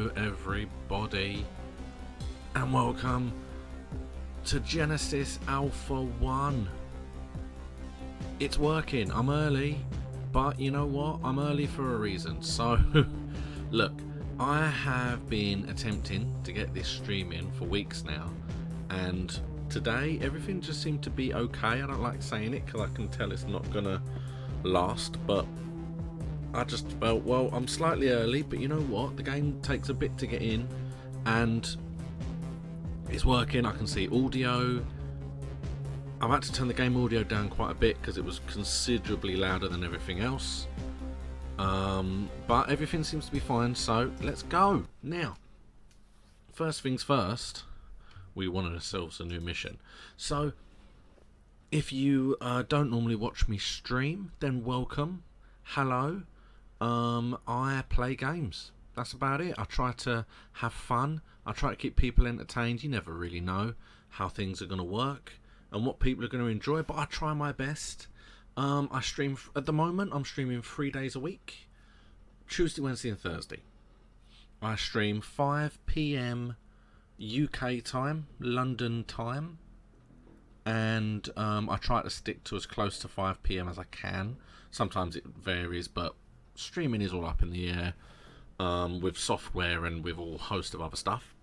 Hello everybody and welcome to Genesis Alpha 1. It's working. I'm early, but you know what? I'm early for a reason. So look, I have been attempting to get this stream in for weeks now, and today everything just seemed to be okay. I don't like saying it because I can tell it's not gonna last, but I just felt, well, I'm slightly early, but you know what? The game takes a bit to get in, and it's working. I can see audio. I've had to turn the game audio down quite a bit because it was considerably louder than everything else. But everything seems to be fine, so let's go. Now, first things first, we wanted ourselves a new mission. So, if you don't normally watch me stream, then welcome. Hello. I play games. That's about it. I try to have fun. I try to keep people entertained. You never really know how things are going to work and what people are going to enjoy, but I try my best. I stream, at the moment, I'm streaming 3 days a week. Tuesday, Wednesday and Thursday. I stream 5 PM UK time, London time. And I try to stick to as close to 5 PM as I can. Sometimes it varies, but streaming is all up in the air with software and with all host of other stuff.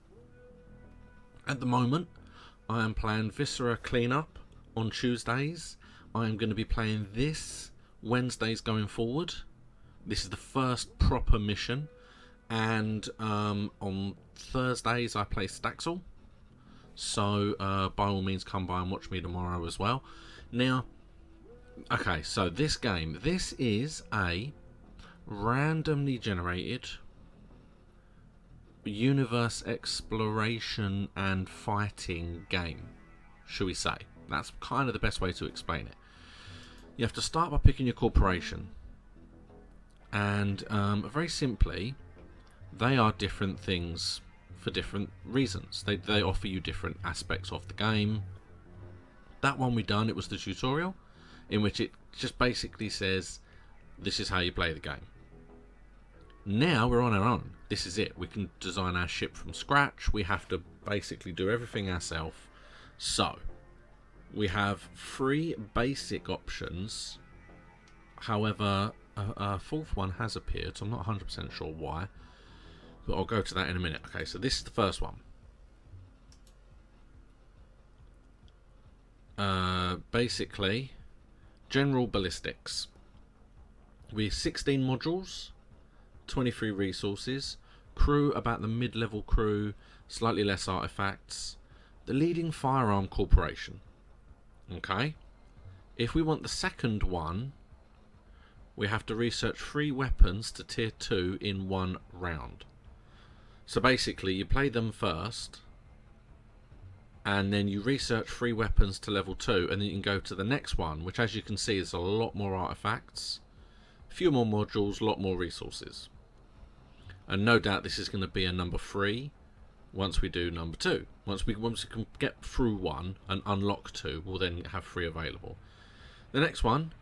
At the moment, I am playing Viscera Cleanup on Tuesdays. I am going to be playing this Wednesdays going forward. This is the first proper mission. And on Thursdays, I play Staxel. So by all means, come by and watch me tomorrow as well. Now, okay, so this game, this is a randomly generated universe exploration and fighting game, shall we say. That's kind of the best way to explain it. You have to start by picking your corporation, and very simply, they are different things for different reasons. They offer you different aspects of the game. That one we done, it was the tutorial, in which it just basically says, this is how you play the game. Now we're on our own. This is it. We can design our ship from scratch. We have to basically do everything ourselves. So, we have 3 basic options. However, a fourth one has appeared, so I'm not 100% sure why. But I'll go to that in a minute. Okay, so this is the first one. Basically, general ballistics. We have 16 modules, 23 resources, crew about the mid-level crew, slightly less artifacts, the leading firearm corporation. Okay, if we want the second one, we have to research 3 weapons to tier 2 in 1 round. So basically, you play them first, and then you research 3 weapons to level 2, and then you can go to the next one, which, as you can see, is a lot more artifacts, a few more modules, a lot more resources. And no doubt this is going to be a number 3 once we do number 2. Once we can get through 1 and unlock 2, we'll then have 3 available. The next one,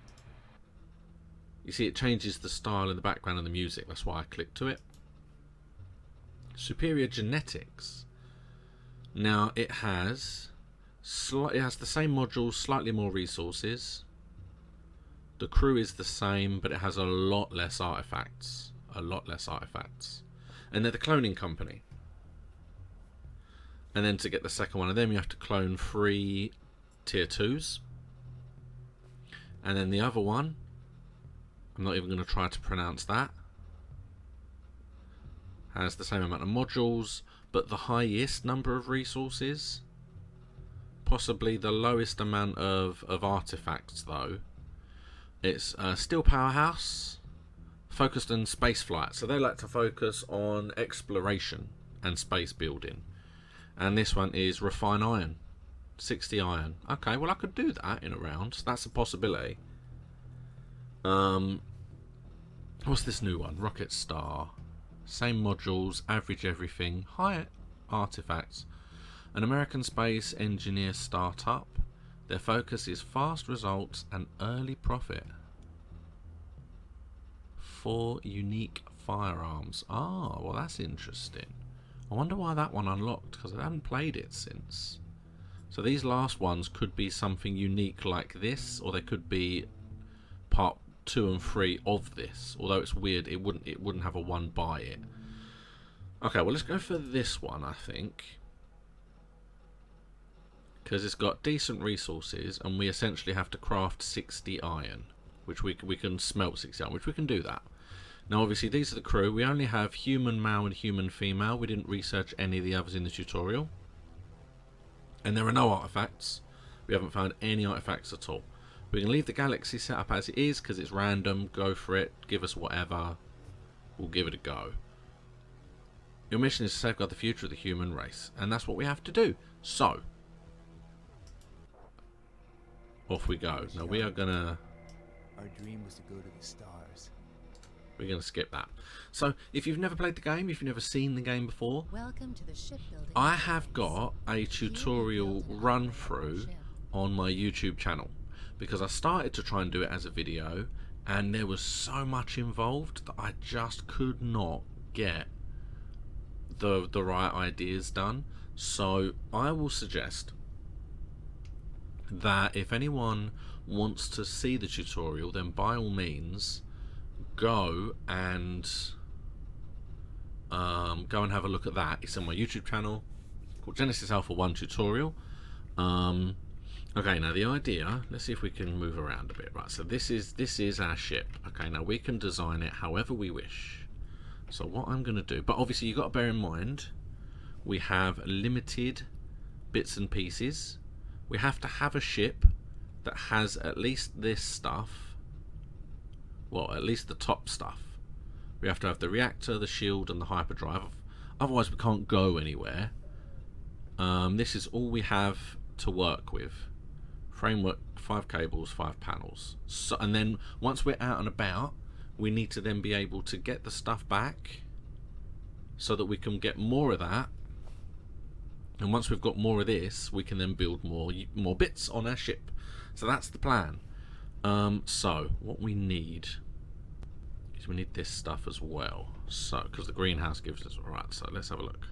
you see it changes the style in the background of the music, that's why I clicked to it. Superior genetics. Now it has the same modules, slightly more resources. The crew is the same, but it has a lot less artifacts. And they're the cloning company. And then to get the second one of them, you have to clone 3 tier 2s. And then the other one, I'm not even going to try to pronounce that, has the same amount of modules, but the highest number of resources. Possibly the lowest amount of artifacts, though. It's Steel Powerhouse, focused on space flight. So they like to focus on exploration and space building. And this one is Refine Iron, 60 iron. Okay, well I could do that in a round. So that's a possibility. What's this new one? Rocket Star. Same modules, average everything, high artifacts. An American space engineer startup. Their focus is fast results and early profit. 4 unique firearms. Ah, well that's interesting. I wonder why that one unlocked, because I haven't played it since. So these last ones could be something unique like this, or they could be part 2 and 3 of this. Although it's weird, it wouldn't have a 1 by it. Okay, well let's go for this one, I think, because it's got decent resources, and we essentially have to craft 60 iron, which we can smelt 60 iron, which we can do that. Now obviously these are the crew. We only have human male and human female. We didn't research any of the others in the tutorial. And there are no artifacts. We haven't found any artifacts at all. We can leave the galaxy set up as it is because it's random. Go for it. Give us whatever. We'll give it a go. Your mission is to safeguard the future of the human race. And that's what we have to do. So, off we go. Now we are going to... Our dream was to go to the stars. We're going to skip that. So, if you've never played the game, if you've never seen the game before, welcome to the shipbuilding. I have got a tutorial run through on my YouTube channel, because I started to try and do it as a video, and there was so much involved that I just could not get the right ideas done. So I will suggest that if anyone wants to see the tutorial, then by all means go and have a look at that. It's on my YouTube channel called Genesis Alpha 1 Tutorial. Okay, now the idea, let's see if we can move around a bit. Right, so this is our ship. Okay, now we can design it however we wish. So what I'm going to do, but obviously you've got to bear in mind we have limited bits and pieces. We have to have a ship that has at least this stuff. Well, at least the top stuff. We have to have the reactor, the shield, and the hyperdrive. Otherwise, we can't go anywhere. This is all we have to work with. Framework, 5 cables, 5 panels. So, and then once we're out and about, we need to then be able to get the stuff back so that we can get more of that. And once we've got more of this, we can then build more bits on our ship. So that's the plan. So what we need is we need this stuff as well. So because the greenhouse gives us, right, so let's have a look.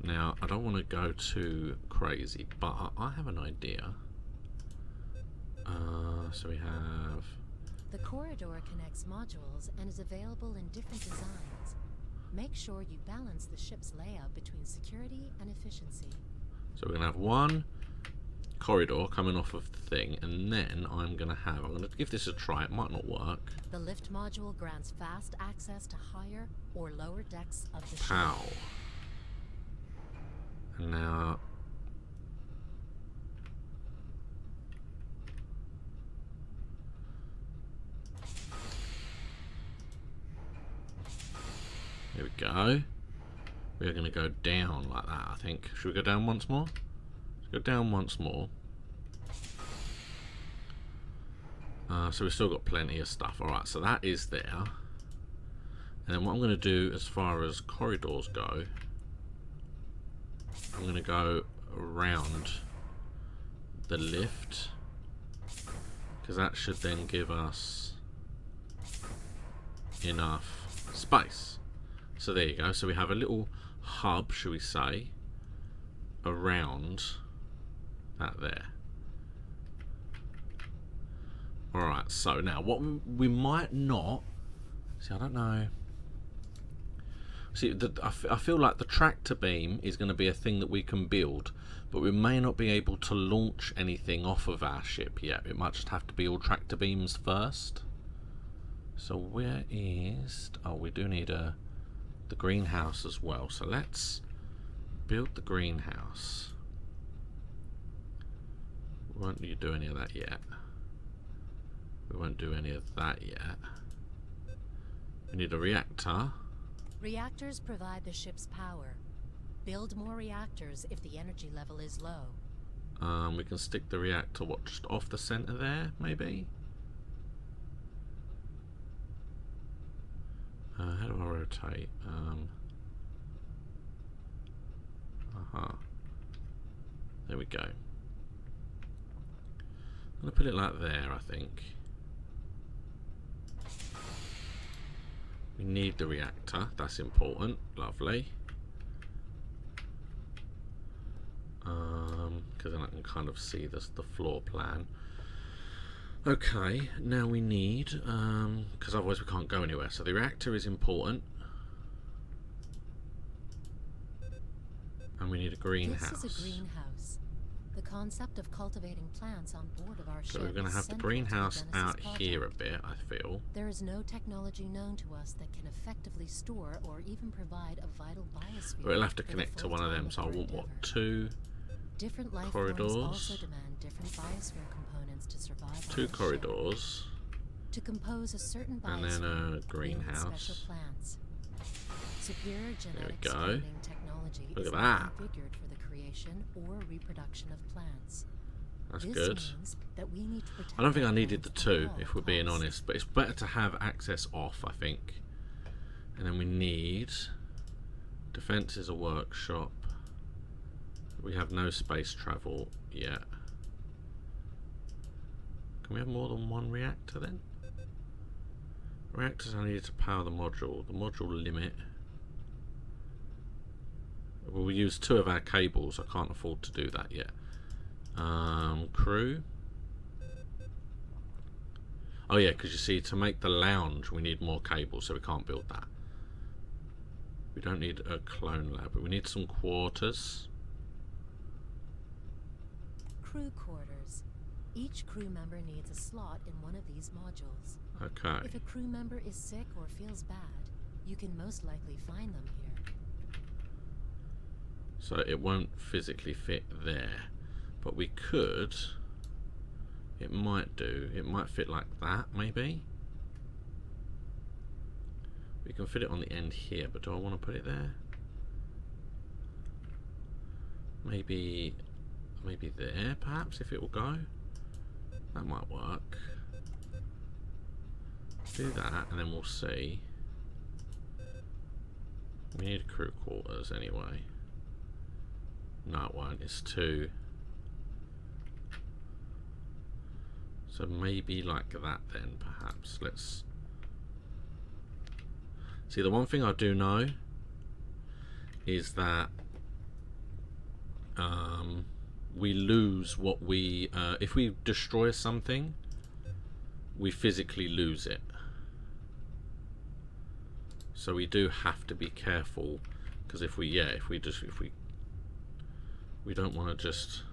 Now I don't want to go too crazy, but I have an idea. So we have, the corridor connects modules and is available in different designs. Make sure you balance the ship's layout between security and efficiency. so we're gonna have one corridor coming off of the thing, and then I'm gonna give this a try. It might not work. The lift module grants fast access to higher or lower decks of the Pow. ship. And now there we go. We're going to go down like that, I think. Should we go down once more? Let's go down once more. So we've still got plenty of stuff. Alright, so that is there. And then what I'm going to do as far as corridors go, I'm going to go around the lift, because that should then give us enough space. So there you go. So we have a little hub, shall we say, around that there. Alright, so now what we might not... See, I don't know. See, I feel like the tractor beam is going to be a thing that we can build, but we may not be able to launch anything off of our ship yet. It might just have to be all tractor beams first. So where is... Oh, we do need the greenhouse as well. So let's build the greenhouse. We won't need to do any of that yet. We won't do any of that yet. We need a reactor. Reactors provide the ship's power. Build more reactors if the energy level is low. We can stick the reactor, what, just off the center there, maybe? How do I rotate? There we go. I'm going to put it like there, I think. We need the reactor. That's important. Lovely. Because then I can kind of see the floor plan. Okay, now we need, because otherwise we can't go anywhere. So the reactor is important. And we need a greenhouse. This is a greenhouse. The concept of cultivating plants on board of our So ship we're going to is have the central to greenhouse Genesis out project. here a bit, I feel. There is no technology known to us that can effectively store or even provide a vital biosphere. But it'll have to for the connect to full one of time them. So I our want, what, endeavor. 2 Different life corridors? forms also demand different biosphere components to survive. 2 on the ship. corridors. To compose a certain And then biosphere, a we need greenhouse. special plants. Superior genetic go. screening technology Look is at not that. configured for the creation or reproduction of plants. That's This good. means that we need to protect I don't think I our needed the plants at 2, all if we're being costs. honest. But it's better to have access off, I think. And then we need... Defense is a workshop. We have no space travel yet. Can we have more than 1 reactor then? Reactors are needed to power the module. The module limit. Well, we use 2 of our cables. I can't afford to do that yet. Crew. Oh yeah, because you see, to make the lounge we need more cables, so we can't build that. We don't need a clone lab, but we need some quarters. Crew quarters. Each crew member needs a slot in one of these modules. Okay. If a crew member is sick or feels bad, you can most likely find them here. So it won't physically fit there, but we could. It might do. It might fit like that, maybe. We can fit it on the end here, but do I want to put it there? Maybe there, perhaps, if it will go. That might work. Do that, and then we'll see. We need crew quarters anyway. No, it won't. It's 2. So maybe like that then, perhaps. Let's see. The one thing I do know is that we lose what we if we destroy something, we physically lose it. So we do have to be careful, because if we don't want to just.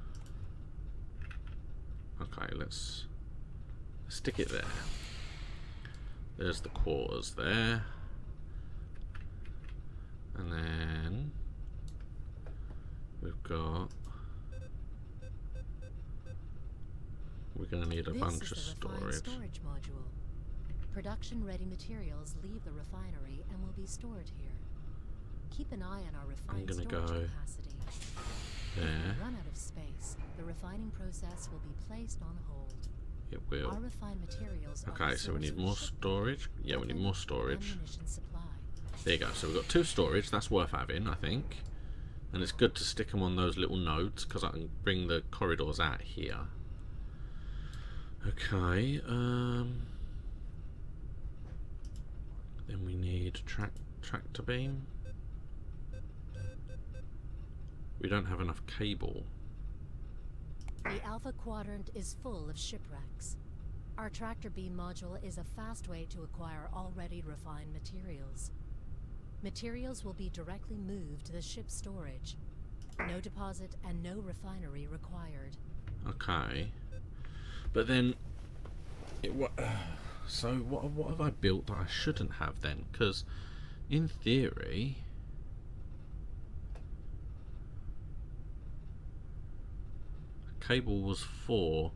Okay, let's stick it there. There's the quarters there. And then we've got... We're going to need a bunch of This is the refined storage. storage module. Production-ready materials leave the refinery and will be stored here. Keep an eye on our refined gonna storage go capacity. If There, we run out of space, the refining process will be placed on hold. it will. Our refined materials are Okay, the so we source need of more ship storage. Yeah, we need more storage. ammunition supply. There you go. So we've got 2 storage. That's worth having, I think. And it's good to stick them on those little nodes, because I can bring the corridors out here. Okay. Then we need tractor beam. We don't have enough cable. The Alpha Quadrant is full of shipwrecks. Our tractor beam module is a fast way to acquire already refined materials. Materials will be directly moved to the ship's storage. No deposit and no refinery required. Okay. But then, so what have I built that I shouldn't have then? Because in theory, cable was 4.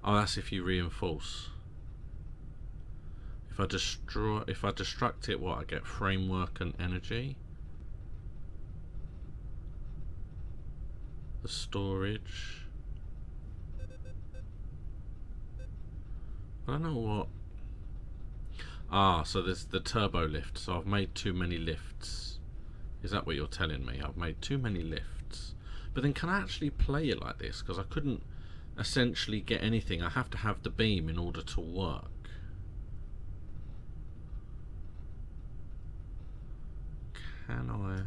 Oh, that's if you reinforce. If I destruct it, what I get? Framework and energy. The storage. I don't know what. Ah, so there's the turbo lift. So I've made too many lifts. Is that what you're telling me? I've made too many lifts. But then can I actually play it like this? Because I couldn't. essentially get anything. I have to have the beam in order to work. Can I?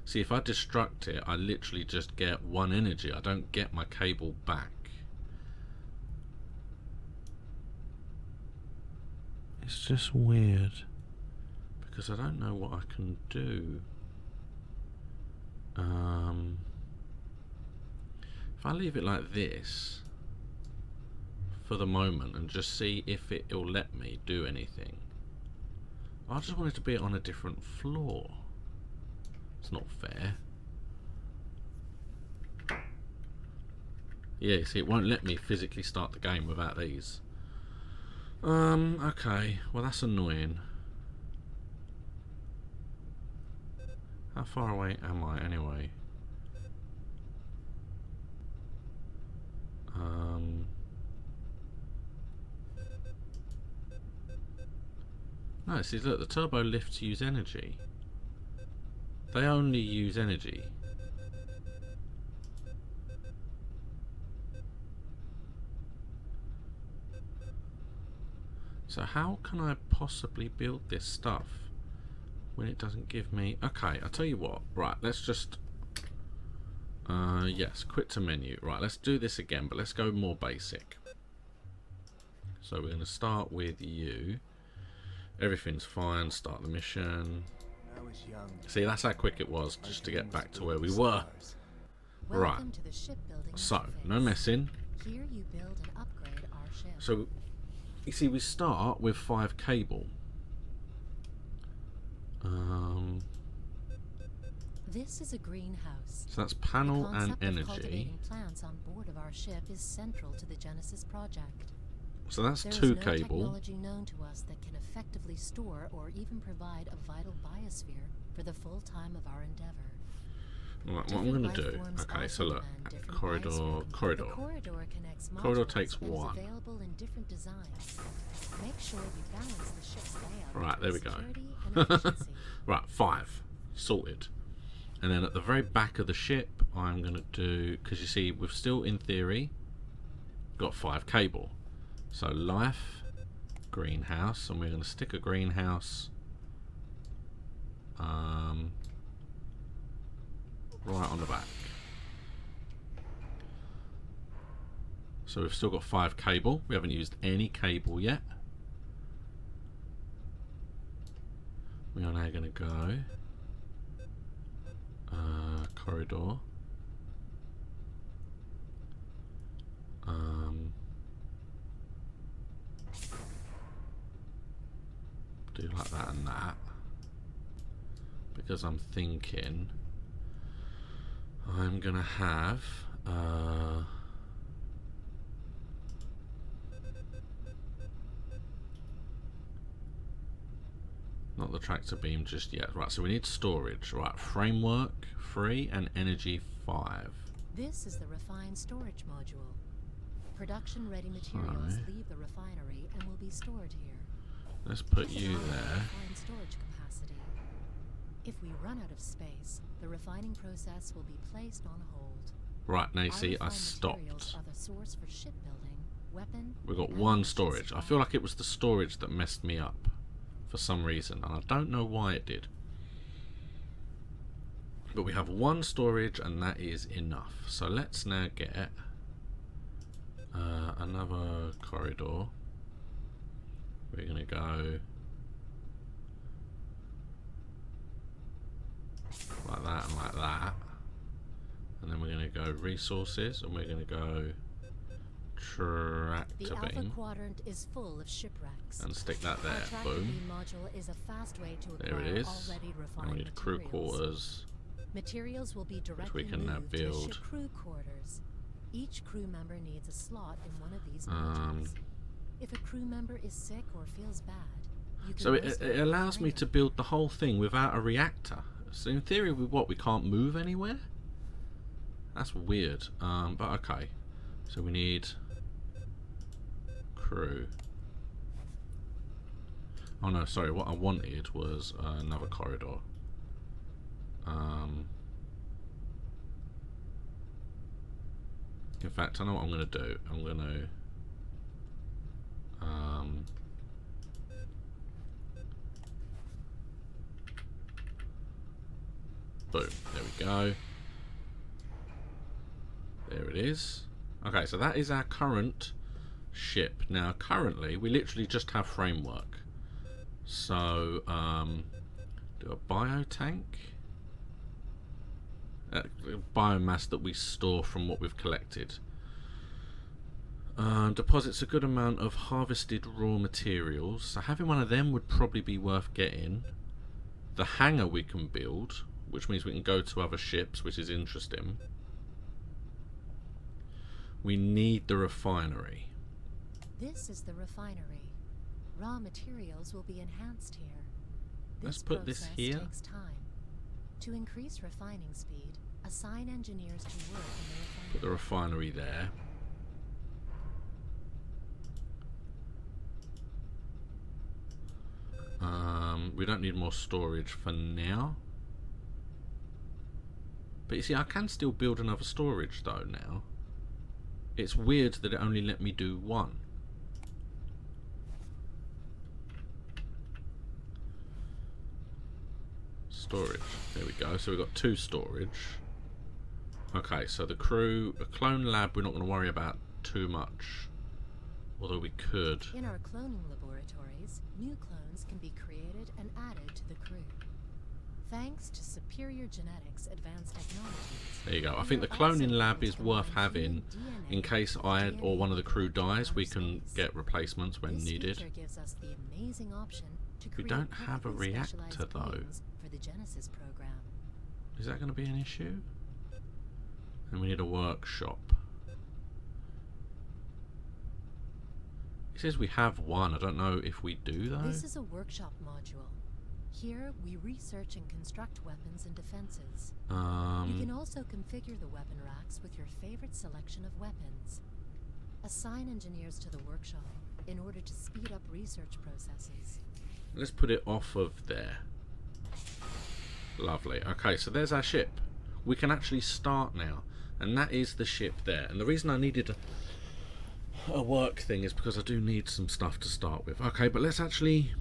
See, if I destruct it, I literally just get 1 energy. I don't get my cable back. It's just weird. Because I don't know what I can do. If I leave it like this for the moment and just see if it'll let me do anything. I just wanted to be on a different floor. It's not fair. Yeah, see, it won't let me physically start the game without these. Okay. Well, that's annoying. How far away am I, anyway? No, see, look, the turbo lifts use energy. They only use energy. So how can I possibly build this stuff when it doesn't give me... Okay, I'll tell you what. Right, let's just... yes, quit to menu. Right, let's do this again, but let's go more basic. So we're going to start with you. Everything's fine. Start the mission. When I was young, See, that's how quick it was just to get my back to dream where we was were. stars. Right. Welcome to the shipbuilding So, interface. no messing. Here you build and upgrade our ship. So, you see, we start with 5 cable. This is a greenhouse. So that's panel The and concept of energy. cultivating plants on board of our ship is central to the Genesis project. So that's There 2 is no cable. technology known to us that can effectively store or even provide a vital biosphere for the full time of our endeavor. Right, what I'm Different going to life do. forms Okay, also so look, demand different corridor, biosphere. corridor. The corridor connects Corridor modules takes and is 1. available in different designs. Make sure you balance the ship's layout Right, there we go. between security and efficiency. Right, 5. Sorted. And then at the very back of the ship, I'm going to do... Because you see, we've still, in theory, got 5 cable. So life, greenhouse, and we're going to stick a greenhouse right on the back. So we've still got 5 cable. We haven't used any cable yet. We are now going to go corridor. Do like that and that, because I'm thinking I'm gonna have not the tractor beam just yet. Right, so we need storage. Right, framework 3 and energy 5. This is the refined storage module. Production-ready materials Right. leave the refinery and will be stored here. Let's put This you allows there. refined storage capacity. If we run out of space, the refining process will be placed on hold. Right, now you Our see I refined materials stopped. are the source for shipbuilding, weapon, We've got and 1 munitions storage. I feel like it was the storage that messed me up for some reason, and I don't know why it did. But we have 1 storage, and that is enough. So let's now get another corridor. We're going to go like that and like that. And then we're going to go resources, and we're going to go tractor The Alpha beam Quadrant is full of shipwrecks. and stick that Our there. tractor Boom. beam module is a fast way to There acquire it is. already And refined we need crew materials. quarters. Materials will be directly we can now moved to the build. ship crew quarters. Each crew member needs a slot in one of these Um, modules. If a crew member is sick or feels bad, you can So most it allows me likely to build the whole thing without a reactor. So in theory, we can't move anywhere? That's weird. But okay. So we need crew. Oh no, sorry. What I wanted was another corridor. In fact, I know what I'm going to do. I'm going to boom, there we go. There it is. Okay, so that is our current ship. Now, currently, we literally just have framework. So, do a biotank. Biomass that we store from what we've collected. Deposits a good amount of harvested raw materials. So having one of them would probably be worth getting. The hangar we can build, which means we can go to other ships, which is interesting. We need the refinery. This is the refinery. Raw materials will be enhanced here. Let's put this here. Takes time. To increase refining speed, assign engineers to work in the refinery. Put the refinery there. We don't need more storage for now. But you see, I can still build another storage though now. It's weird that it only let me do one. Storage. There we go. So we've got 2 storage. Okay, so the crew, a clone lab we're not going to worry about too much. Although we could. In our cloning laboratories, new clones can be created and added to the crew. Thanks to superior genetics, advanced technologies. There you go. I think the cloning lab is worth having in case I or one of the crew dies. We can get replacements when needed. Gives us the amazing option to We create don't have a perfectly reactor specialized though. clones for the Genesis program. Is that going to be an issue? And we need a workshop. It says we have one. I don't know if we do though. This is a workshop module. Here we research and construct weapons and defenses. You can also configure the weapon racks with your favorite selection of weapons. Assign engineers to the workshop in order to speed up research processes. Let's put it off of there. Lovely. Okay, so there's our ship. We can actually start now. And that is the ship there. And the reason I needed a work thing is because I do need some stuff to start with. Okay, but let's actually...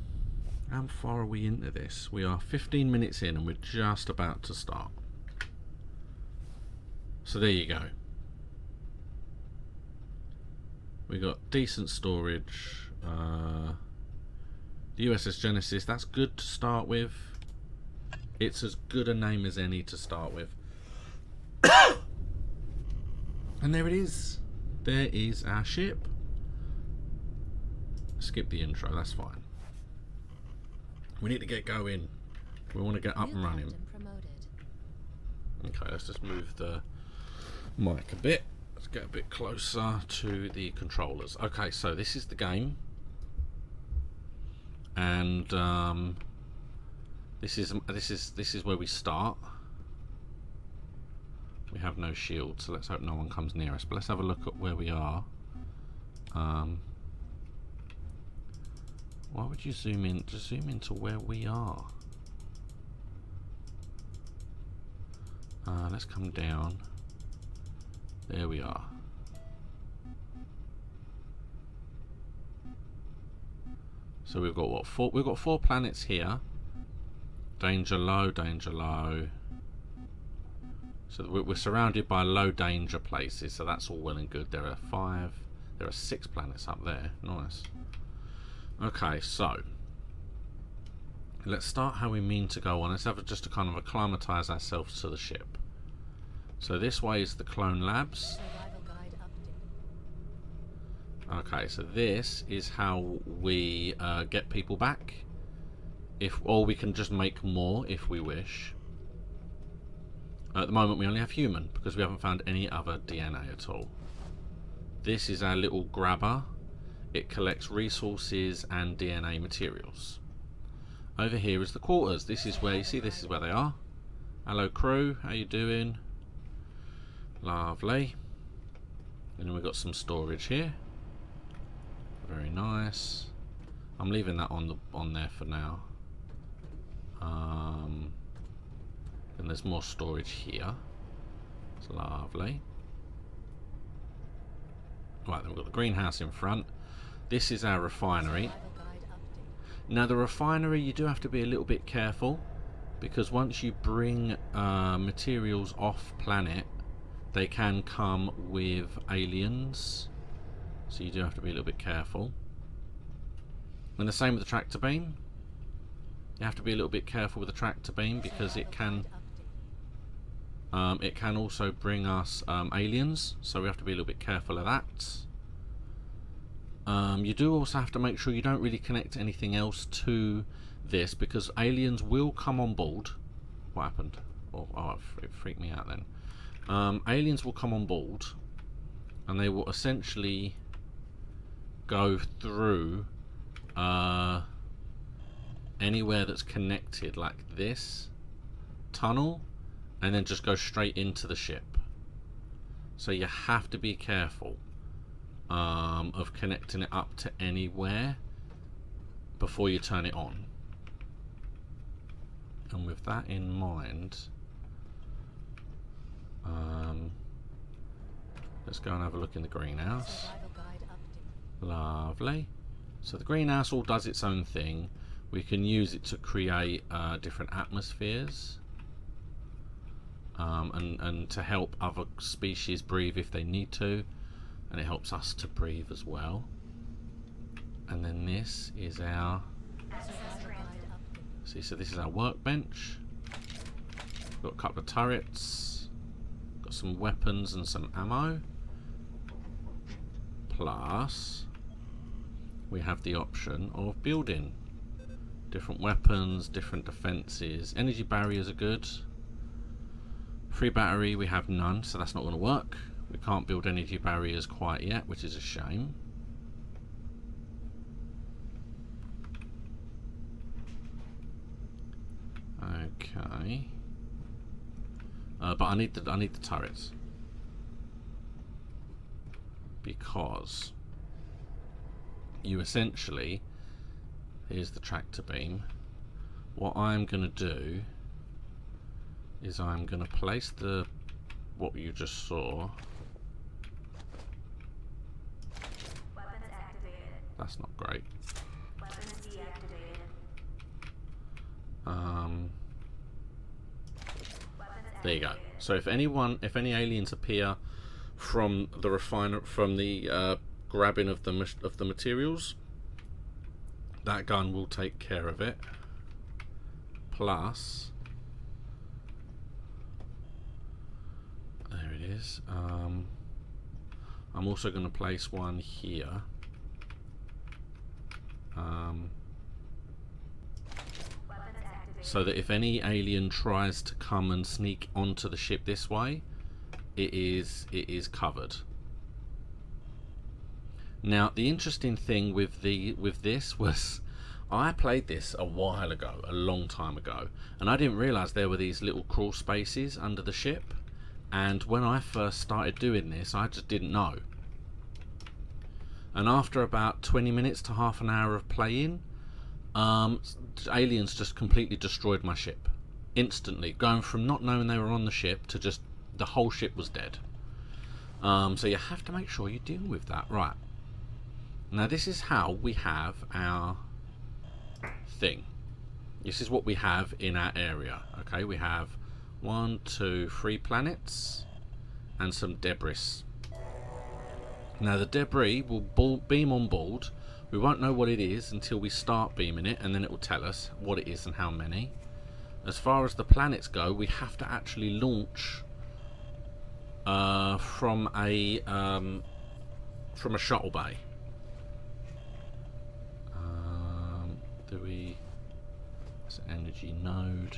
How far are we into this? We are 15 minutes in and we're just about to start. So there you go. We got decent storage. The USS Genesis, that's good to start with. It's as good a name as any to start with. And there it is. There is our ship. Skip the intro, that's fine. We need to get going. We want to get up and running. Okay, let's just move the mic a bit. Let's get a bit closer to the controllers. Okay, so this is the game. And this is where we start. We have no shield, so let's hope no one comes near us. But let's have a look at where we are. Why would you zoom in? Just zoom into where we are. Let's come down. There we are. So we've got what? 4. We've got 4 planets here. Danger low, danger low. So we're surrounded by low danger places. So that's all well and good. There are 5. There are 6 planets up there. Nice. Okay, so let's start how we mean to go on. Let's have just to kind of acclimatise ourselves to the ship. So this way is the clone labs. Okay, so this is how we get people back. Or we can just make more if we wish. At the moment we only have human because we haven't found any other DNA at all. This is our little grabber. It collects resources and DNA materials. Over here is the quarters. This is where, you see, this is where they are. Hello crew, how you doing? Lovely. And then we've got some storage here. Very nice. I'm leaving that on there for now. Then there's more storage here. It's lovely. Right, then we've got the greenhouse in front. This is our refinery. Now the refinery, you do have to be a little bit careful, because once you bring materials off planet, they can come with aliens. So you do have to be a little bit careful. And the same with the tractor beam. You have to be a little bit careful with the tractor beam, because it can also bring us aliens, so we have to be a little bit careful of that. You do also have to make sure you don't really connect anything else to this, because aliens will come on board. What happened? Oh, it freaked me out then. Aliens will come on board, and they will essentially go through anywhere that's connected, like this tunnel, and then just go straight into the ship. So you have to be careful of connecting it up to anywhere before you turn it on. And with that in mind, let's go and have a look in the greenhouse. Lovely. So the greenhouse all does its own thing. We can use it to create different atmospheres, and to help other species breathe if they need to, and it helps us to breathe as well. And then this is our, see, so this is our workbench. Got a couple of turrets, got some weapons and some ammo, plus we have the option of building different weapons, different defenses. Energy barriers are good. Free battery we have none, so that's not going to work. We can't build energy barriers quite yet, which is a shame. Okay. But I need the turrets, because you essentially, here's the tractor beam. What I'm going to do is I'm going to place the, what you just saw. Weapons activated. That's not great. Weapons deactivated. There you go. So if any aliens appear from the grabbing of the materials, that gun will take care of it. Plus, there it is. I'm also going to place one here. So that if any alien tries to come and sneak onto the ship this way, it is covered. Now the interesting thing with this was, I played this a while ago, a long time ago, and I didn't realise there were these little crawl spaces under the ship. And when I first started doing this, I just didn't know. And after about 20 minutes to half an hour of playing, aliens just completely destroyed my ship instantly, going from not knowing they were on the ship to just the whole ship was dead. So you have to make sure you deal with that. Right, now this is how we have our thing. This is what we have in our area. Okay, we have 1, 2, 3 planets and some debris. Now the debris will beam on board. We won't know what it is until we start beaming it, and then it will tell us what it is and how many. As far as the planets go, we have to actually launch from a shuttle bay. Do we? It's an energy node.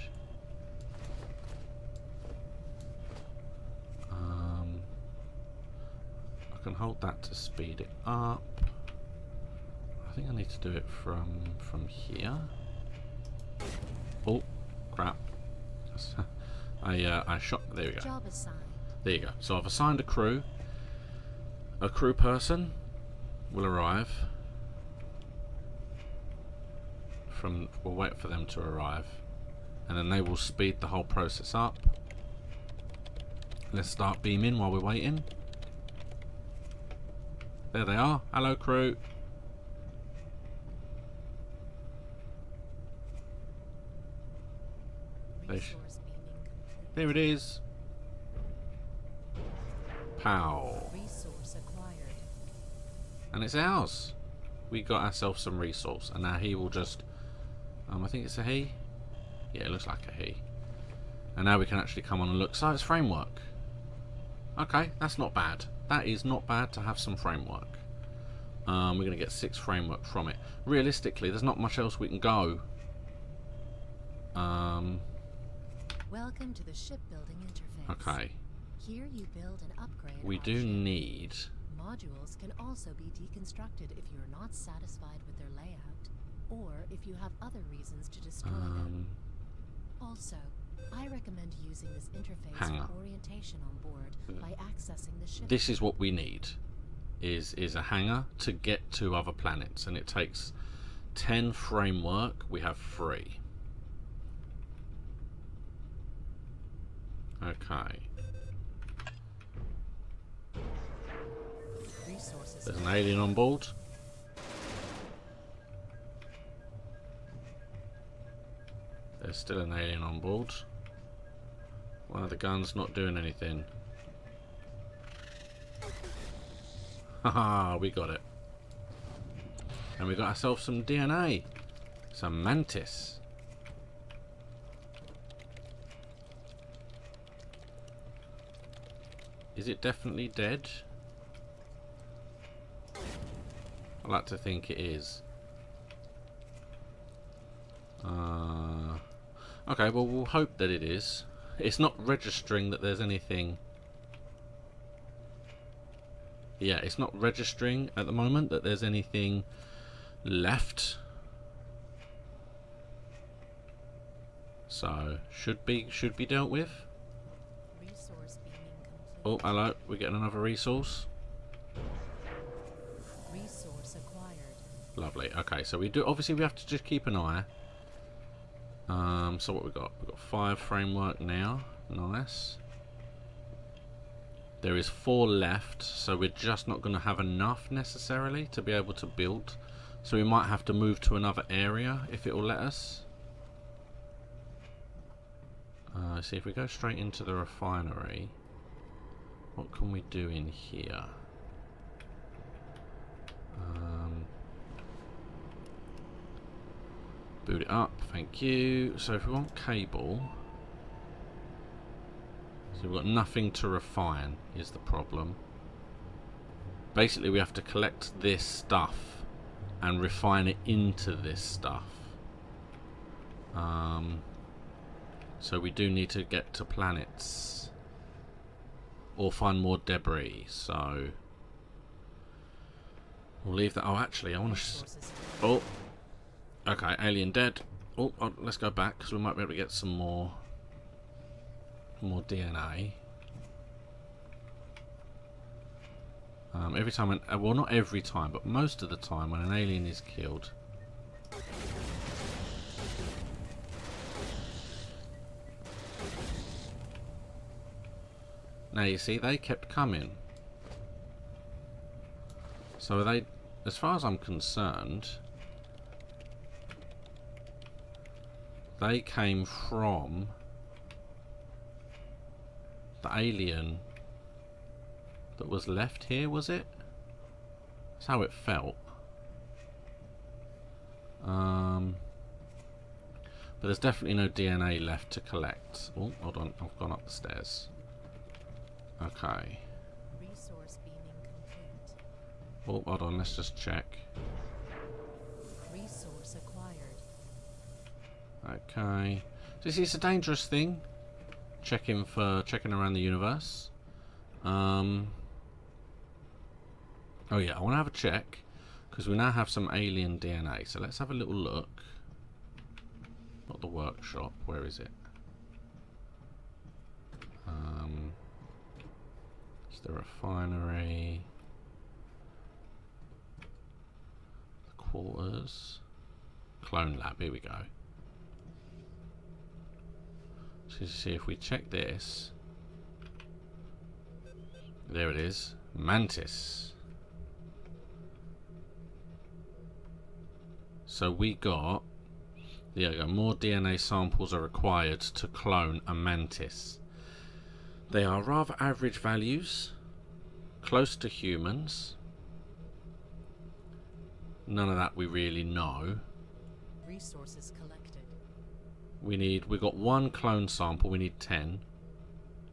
I can hold that to speed it up. I think I need to do it from here. Oh, crap! I shot. There we go. Job assigned. There you go. So I've assigned a crew. A crew person will arrive. We'll wait for them to arrive. and then they will speed the whole process up. Let's start beaming while we're waiting. There they are. Hello, crew. Resource beaming complete. There it is. Pow. Resource acquired. And it's ours. We got ourselves some resource, and now he will just I think it's a he. Yeah, it looks like a he. And now we can actually come on and look. So it's framework. Okay, that's not bad. That is not bad to have some framework. We're going to get 6 framework from it. Realistically, there's not much else we can go. Welcome to the shipbuilding interface. Okay. Here you build and upgrade. We our do ship. need... Modules can also be deconstructed if you're not satisfied with their layout, or if you have other reasons to destroy them. Also, I recommend using this interface Hang on. for orientation on board by accessing the ship. This is what we need. Is a hangar to get to other planets, and it takes 10 framework. We have 3. Okay. Resources. There's an alien on board. There's still an alien on board. One of the guns not doing anything. Haha, we got it. And we got ourselves some DNA. Some mantis. Is it definitely dead? I like to think it is. Okay, well, we'll hope that it is. It's not registering that there's anything. Yeah, it's not registering at the moment that there's anything left. So should be dealt with. Resource beaming complete. Oh, hello. We're getting another resource. Resource acquired. Lovely. Okay, so we do obviously we have to just keep an eye. So what we got? We've got 5 framework now. Nice. There is 4 left, so we're just not going to have enough necessarily to be able to build. So we might have to move to another area if it will let us. See if we go straight into the refinery. What can we do in here? Boot it up, thank you. So if we want cable, so we've got nothing to refine is the problem. Basically we have to collect this stuff and refine it into this stuff. So we do need to get to planets or find more debris, so we'll leave that. Oh, actually I want to Resources. oh, okay, alien dead. Oh, let's go back because we might be able to get some more DNA. Every time, well, not every time, but most of the time when an alien is killed. Now you see, they kept coming. So they, as far as I'm concerned, they came from the alien that was left here, was it? That's how it felt. But there's definitely no DNA left to collect. Oh, hold on, I've gone up the stairs. Okay. Resource beaming complete. Oh, hold on, let's just check. Resource acquired. Okay. So you see, it's a dangerous thing. Checking around the universe. Oh yeah, I want to have a check because we now have some alien DNA. So let's have a little look. Not the workshop. Where is it? It's the refinery. The quarters. Clone lab. Here we go. So you see, if we check this, there it is, mantis. So we got, there you go, more DNA samples are required to clone a mantis. They are rather average values, close to humans. None of that we really know. Resources collected. We got one clone sample, we need 10.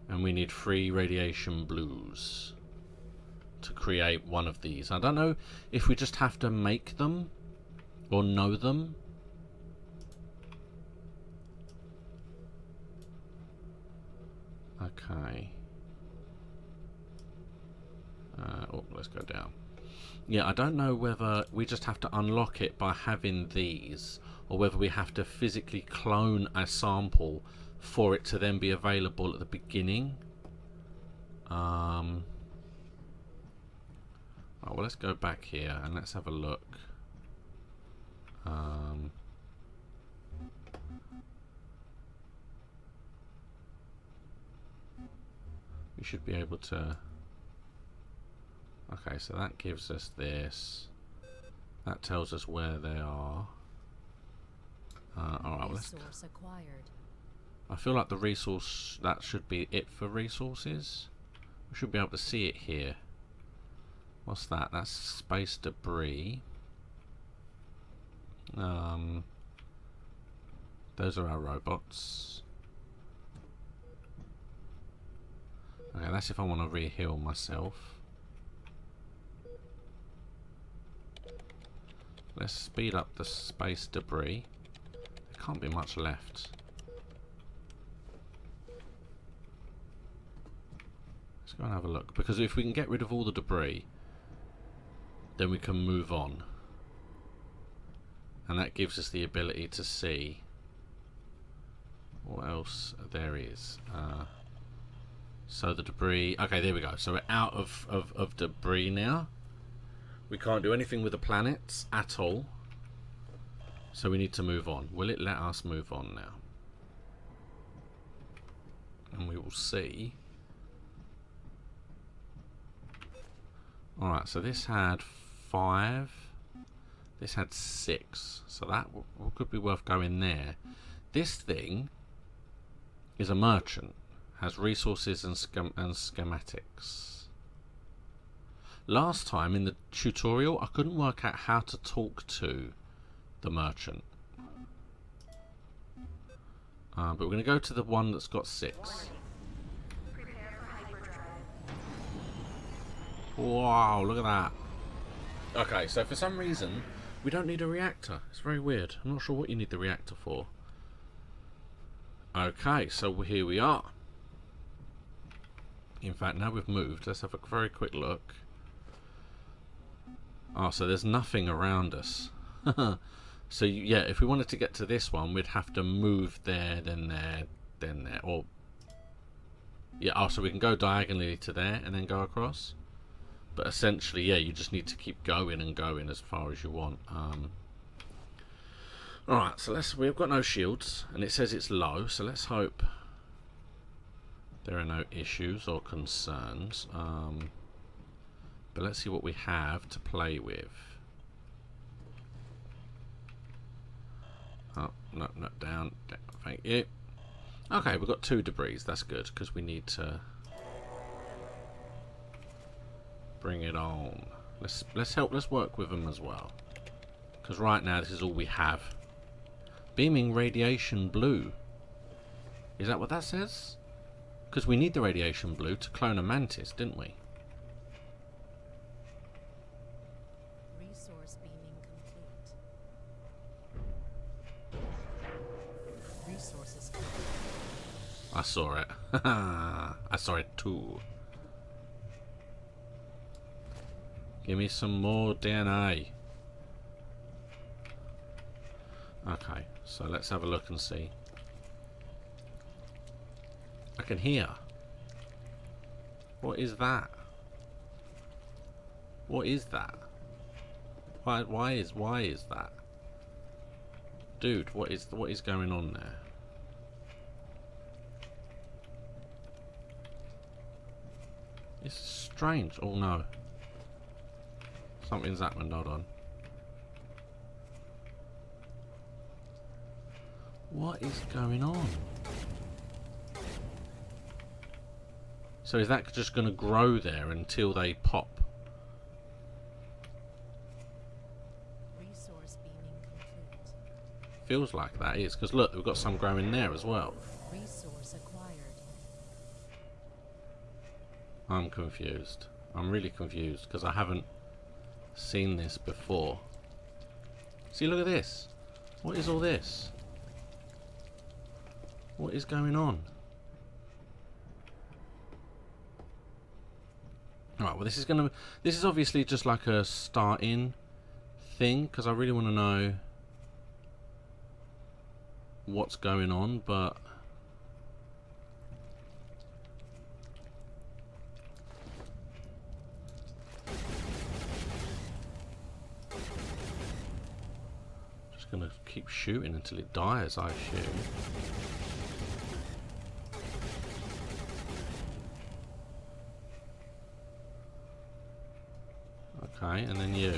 And we need 3 radiation blues to create one of these. I don't know if we just have to make them or know them. Okay. Oh, let's go down. Yeah, I don't know whether we just have to unlock it by having these, or whether we have to physically clone a sample for it to then be available at the beginning. Oh, well, let's go back here and let's have a look. We should be able to... Okay, so that gives us this. That tells us where they are. Alright, well, Resource acquired. I feel like the resource, that should be it for resources. We should be able to see it here. What's that? That's space debris. Those are our robots. Okay, that's if I want to re-heal myself. Let's speed up the space debris. There can't be much left. Let's go and have a look. Because if we can get rid of all the debris, then we can move on. And that gives us the ability to see what else there is. So the debris... Okay, there we go. So we're out of debris now. We can't do anything with the planets at all. So we need to move on. Will it let us move on now? And we will see. Alright, so this had 5. This had 6. So that could be worth going there. This thing is a merchant. Has resources and schematics. Last time in the tutorial, I couldn't work out how to talk to the merchant. But we're going to go to the one that's got 6. Prepare for hyperdrive. Wow, look at that. Okay, so for some reason, we don't need a reactor. It's very weird. I'm not sure what you need the reactor for. Okay, so here we are. In fact, now we've moved, let's have a very quick look. Oh, so there's nothing around us. So, yeah, if we wanted to get to this one, we'd have to move there, then there, then there. Or, yeah, oh, so we can go diagonally to there and then go across. But essentially, yeah, you just need to keep going and going as far as you want. Alright, so we've got no shields, and it says it's low, so let's hope there are no issues or concerns. But let's see what we have to play with. Oh, no, down, thank you. Okay, we've got 2 debris, that's good, because we need to bring it on. Let's work with them as well. Because right now this is all we have. Beaming radiation blue. Is that what that says? Because we need the radiation blue to clone a mantis, didn't we? Resource beaming complete. Resources complete. I saw it. I saw it too. Give me some more DNA. Okay, so let's have a look and see. I can hear. What is that? What is that? Why is that? Dude, what is going on there? It's strange. Oh no. Something's happened, hold on. What is going on? So is that just going to grow there until they pop? Resource beaming complete. Feels like that is, because look, we've got some growing there as well. Resource acquired. I'm confused. I'm really confused because I haven't seen this before. See, look at this. What is all this? What is going on? Alright, well this is obviously just like a start-in thing, because I really want to know what's going on, but just gonna keep shooting until it dies, I assume. Okay, and then you.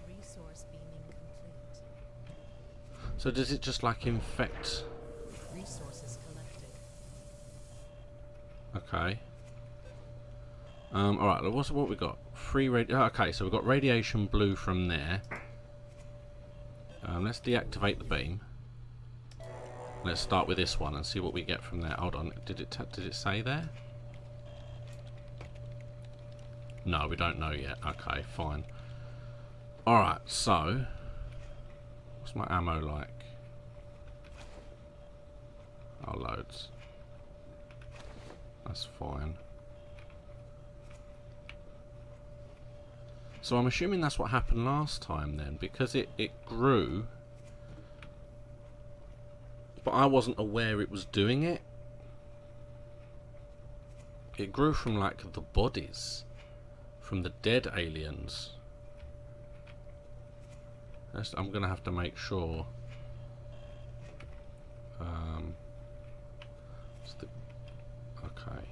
Resource beaming complete. So does it just like infect? Resources collected. Okay. Alright, what we got? Okay, so we've got radiation blue from there. Let's deactivate the beam. Let's start with this one and see what we get from there. Hold on, did it say there? No, we don't know yet. Okay, fine. Alright, so what's my ammo like? Oh, loads. That's fine. So I'm assuming that's what happened last time then, because it grew, but I wasn't aware it was doing it. It grew from like the bodies, from the dead aliens. I'm gonna have to make sure. Okay.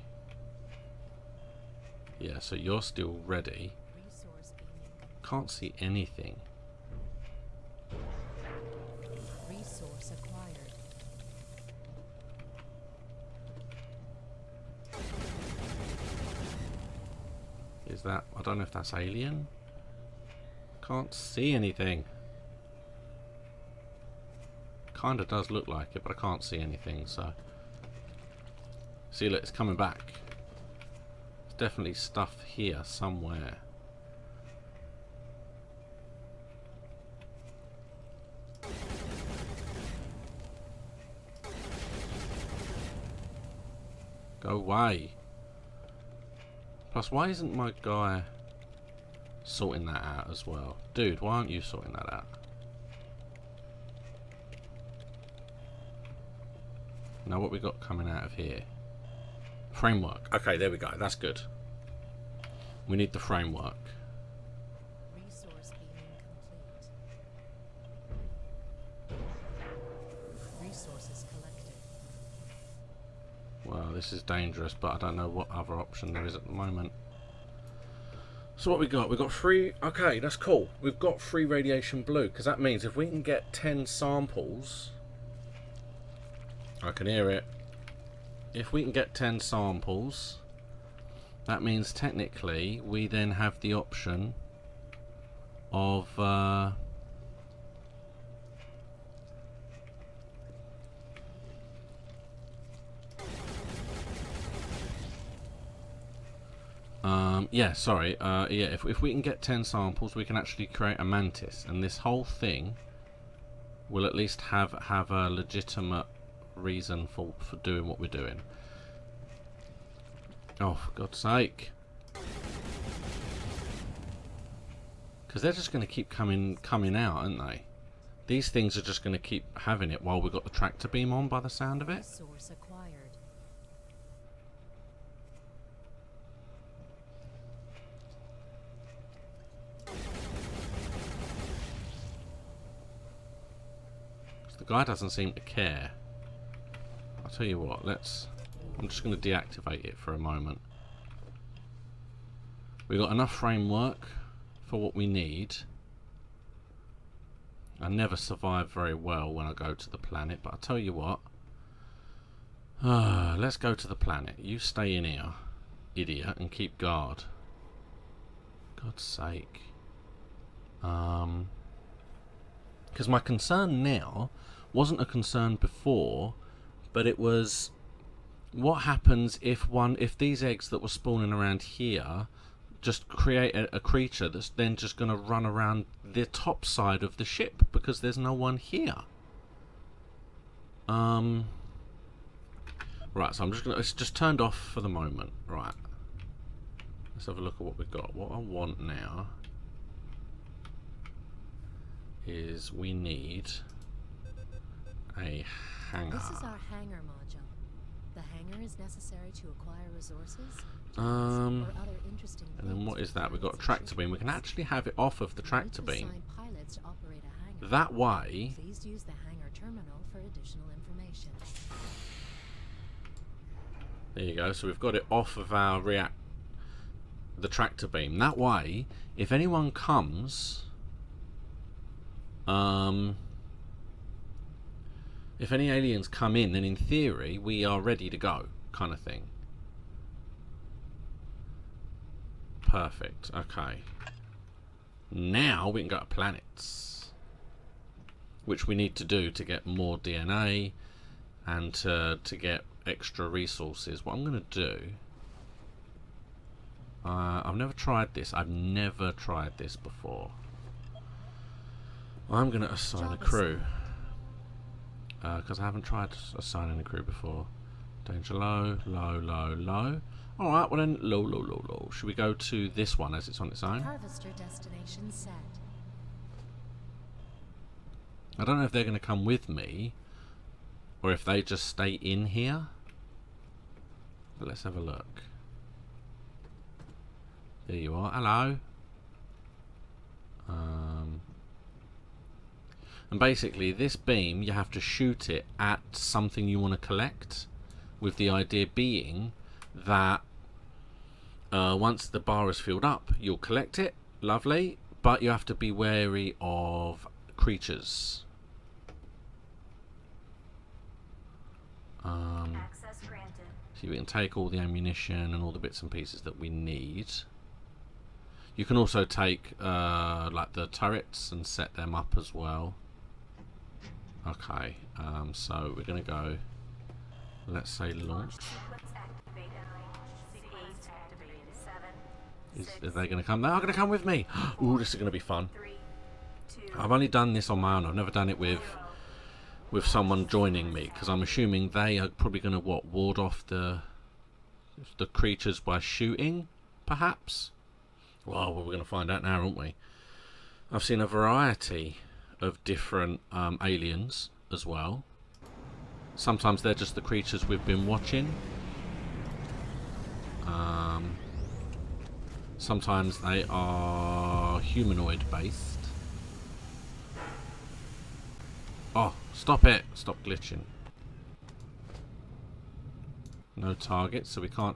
Yeah, so you're still ready. Resource beaming. Can't see anything. Resource acquired. Is that... I don't know if that's alien. Can't see anything. Kinda does look like it, but I can't see anything, so... See, look, it's coming back. There's definitely stuff here somewhere. Go away. Plus, why isn't my guy sorting that out as well? Dude, why aren't you sorting that out? Now what we got coming out of here? Framework. Okay, there we go. That's good. We need the framework. Resource beaming complete. Resources collected. Well, this is dangerous, but I don't know what other option there is at the moment. So what we got? We got 3... Okay, that's cool. We've got 3 radiation blue, because that means if we can get 10 samples... I can hear it. If we can get 10 samples, that means technically we then have the option of... yeah, sorry. Yeah, if we can get 10 samples, we can actually create a mantis, and this whole thing will at least have a legitimate reason for doing what we're doing. Oh, for God's sake! Because they're just going to keep coming out, aren't they? These things are just going to keep having it while we've got the tractor beam on, by the sound of it. Resource acquired. The guy doesn't seem to care. I'll tell you what, let's... I'm just going to deactivate it for a moment. We've got enough framework for what we need. I never survive very well when I go to the planet, but I'll tell you what. Let's go to the planet. You stay in here, idiot, and keep guard. God's sake. Because my concern now wasn't a concern before, but it was what happens if these eggs that were spawning around here just create a creature that's then just going to run around the top side of the ship because there's no one here. Right, so I'm just gonna, it's just turned off for the moment. Right, let's have a look at what we've got. What I want now is we need a hangar. This is our hangar module. The hangar is necessary to acquire resources, or other interesting and then what things is that? for We've got a pilots and tractor beam. We can shipbuilders. actually have it off of the We need tractor to beam. assign pilots to operate a hangar. That way, Please use the hangar terminal for additional information. there you go. So we've got it off of our the tractor beam. That way, if anyone comes, if any aliens come in, then in theory we are ready to go, kind of thing. Perfect. Okay. Now we can go to planets, which we need to do to get more DNA and to get extra resources. What I'm going to do, I've never tried this. I've never tried this before. I'm going to assign a crew because I haven't tried assigning a crew before. Danger low, low, low, low. Alright, well then low, low, low, low. Should we go to this one as it's on its own? Harvester destination set. I don't know if they're going to come with me or if they just stay in here. But let's have a look. There you are. Hello. And basically this beam, you have to shoot it at something you want to collect, with the idea being that once the bar is filled up, you'll collect it. Lovely. But you have to be wary of creatures. Access granted. So we can take all the ammunition and all the bits and pieces that we need. You can also take like the turrets and set them up as well. Okay, so we're going to go, let's say launch. Sequence activated. Sequence activated. 7, Are they going to come? They are going to come with me. Ooh, this is going to be fun. 3, 2, I've only done this on my own. I've never done it with someone joining me, because I'm assuming they are probably going to ward off the creatures by shooting, perhaps. Well, we're going to find out now, aren't we? I've seen a variety of different aliens as well. Sometimes they're just the creatures we've been watching. Sometimes they are humanoid based. Oh, stop it! Stop glitching. No targets, so we can't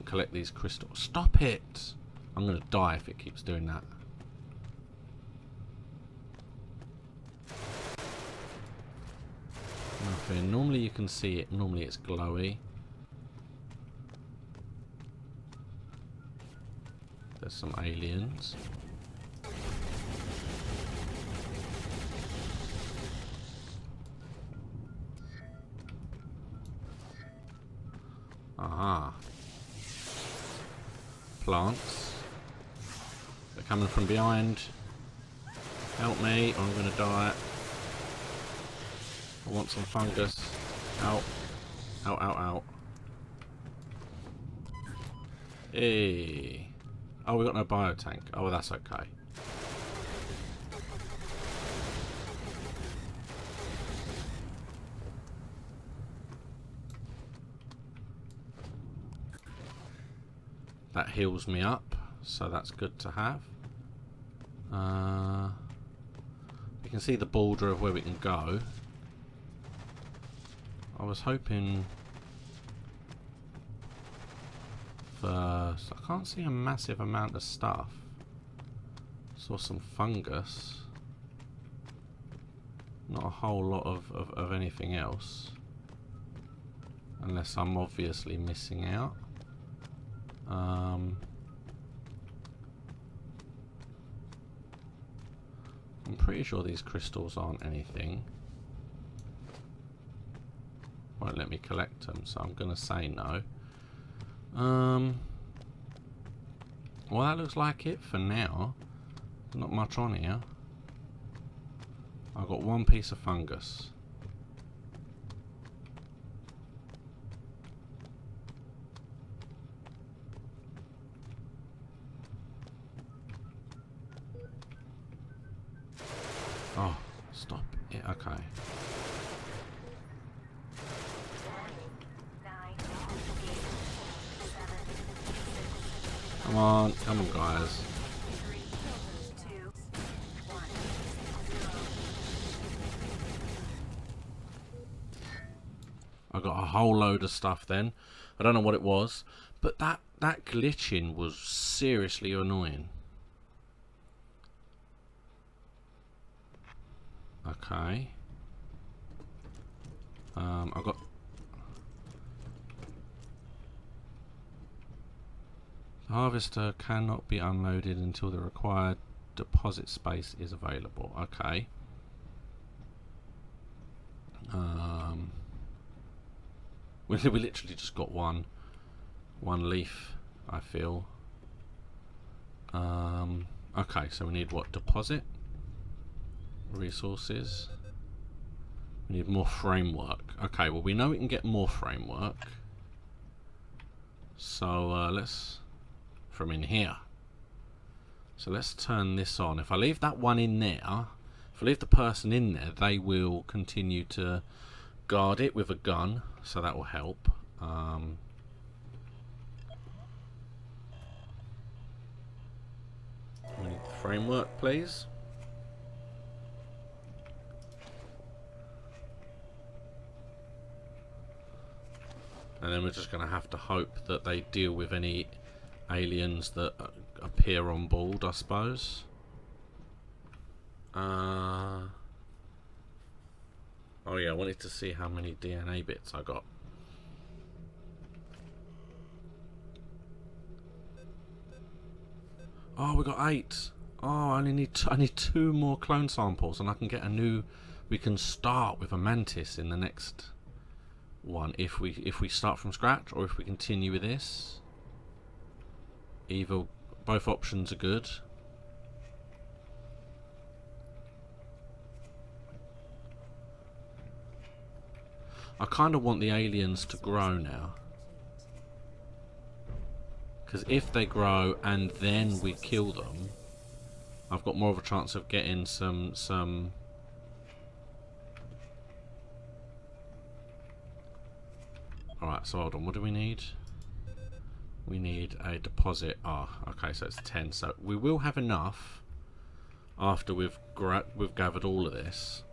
collect these crystals. Stop it! I'm gonna die if it keeps doing that. Nothing. Normally you can see it. Normally it's glowy. There's some aliens. Aha. Plants. They're coming from behind. Help me, or I'm gonna die. I want some fungus. Out. Out, out, out. Hey. Oh, we got no biotank. Oh, well, that's okay. That heals me up, so that's good to have. We can see the border of where we can go. I was hoping first. I can't see a massive amount of stuff. Saw some fungus. Not a whole lot of anything else. Unless I'm obviously missing out. I'm pretty sure these crystals aren't anything. Won't let me collect them, so I'm gonna say no. Well, that looks like it for now. Not much on here. I've got one piece of fungus. Oh, stop it. Okay. 9, 8, 7, Come on, guys. 3, 2, 1, 0. I got a whole load of stuff then. I don't know what it was, but that glitching was seriously annoying. Okay. I got... The harvester cannot be unloaded until the required deposit space is available. Okay. We literally just got one leaf, I feel. Okay, so we need what? Deposit? Resources. We need more framework. Okay, well we know we can get more framework. So let's... from in here. So let's turn this on. If I leave that one in there, if I leave the person in there, they will continue to guard it with a gun, so that will help. We need the framework, please. And then we're just going to have to hope that they deal with any aliens that appear on board, I suppose. Oh yeah, I wanted to see how many DNA bits I got. Oh, we got 8. Oh, I need 2 more clone samples, and I can get a new. We can start with a mantis in the next one if we start from scratch, or if we continue with this. Either, both options are good. I kind of want the aliens to grow now. Because if they grow and then we kill them, I've got more of a chance of getting some... Alright, so hold on, what do we need? We need a deposit. Ah, okay, so it's 10. So we will have enough after we've gathered all of this.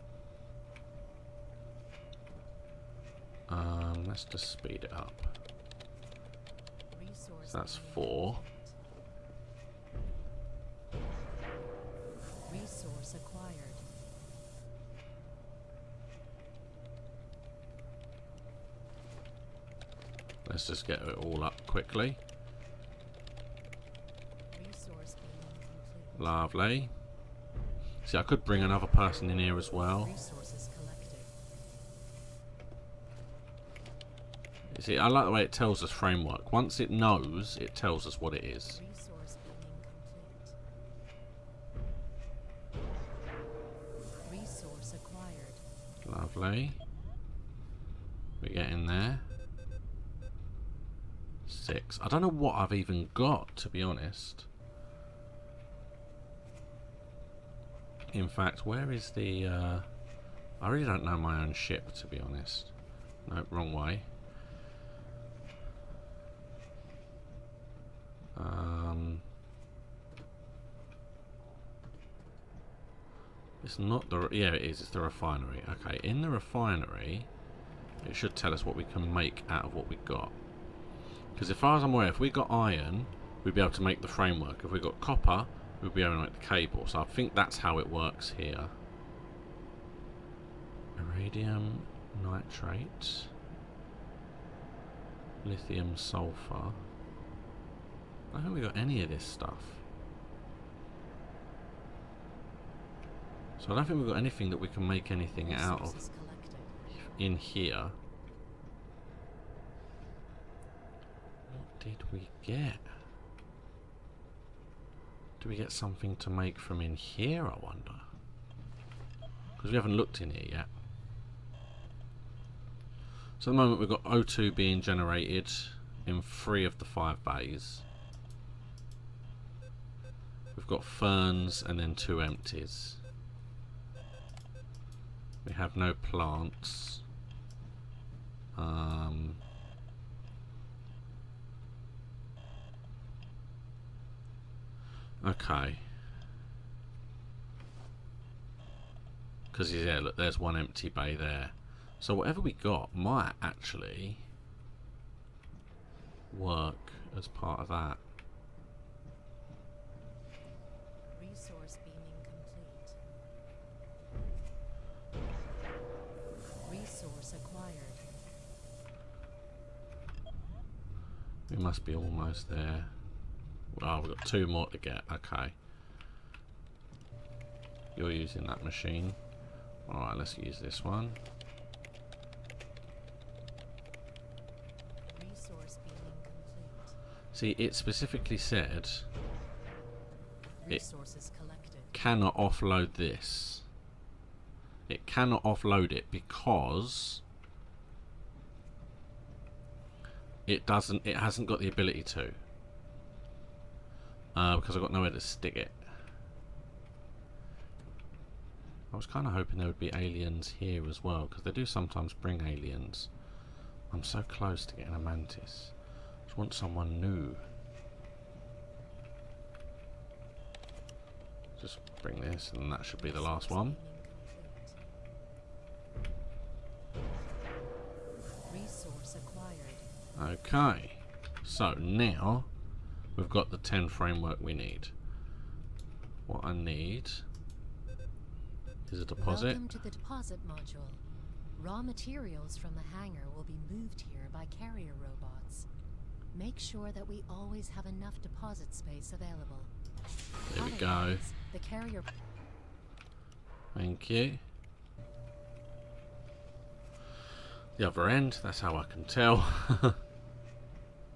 Let's just speed it up. So that's 4. Resource acquired. Let's just get it all up quickly. Resource being complete. Lovely. See, I could bring another person in here as well. Resources collected. You see, I like the way it tells us framework. Once it knows, it tells us what it is. Resource being complete. Resource acquired. Lovely. We get in there. 6. I don't know what I've even got, to be honest. In fact, where is the... I really don't know my own ship, to be honest. No, wrong way. It's not the... Yeah, it is. It's the refinery. Okay, in the refinery, it should tell us what we can make out of what we got. Because as far as I'm aware, if we got iron, we'd be able to make the framework. If we got copper, we'd be able to make the cable. So I think that's how it works here. Iridium nitrate. Lithium sulfur. I don't think we got any of this stuff. So I don't think we've got anything that we can make anything out of in here. What did we get? Do we get something to make from in here, I wonder? Because we haven't looked in here yet. So at the moment we've got O2 being generated in 3 of the 5 bays. We've got ferns and then 2 empties. We have no plants. Okay. Because yeah, look, there's 1 empty bay there. So whatever we got might actually work as part of that. Resource beaming complete. Resource acquired. We must be almost there. Oh, we've got 2 more to get. Okay. You're using that machine. Alright, let's use this one. Resource beaming complete. See, it specifically said Resources collected. cannot offload this. It cannot offload it because it hasn't got the ability to. Because I've got nowhere to stick it. I was kind of hoping there would be aliens here as well, because they do sometimes bring aliens. I'm so close to getting a mantis. Just want someone new. Just bring this, and that should be the last one. Resource acquired. Okay, so now we've got the 10 framework we need. What I need is a deposit. Welcome to the deposit module. Raw materials from the hangar will be moved here by carrier robots. Make sure that we always have enough deposit space available. There we go. Otherwise, the carrier. Thank you. The other end, that's how I can tell.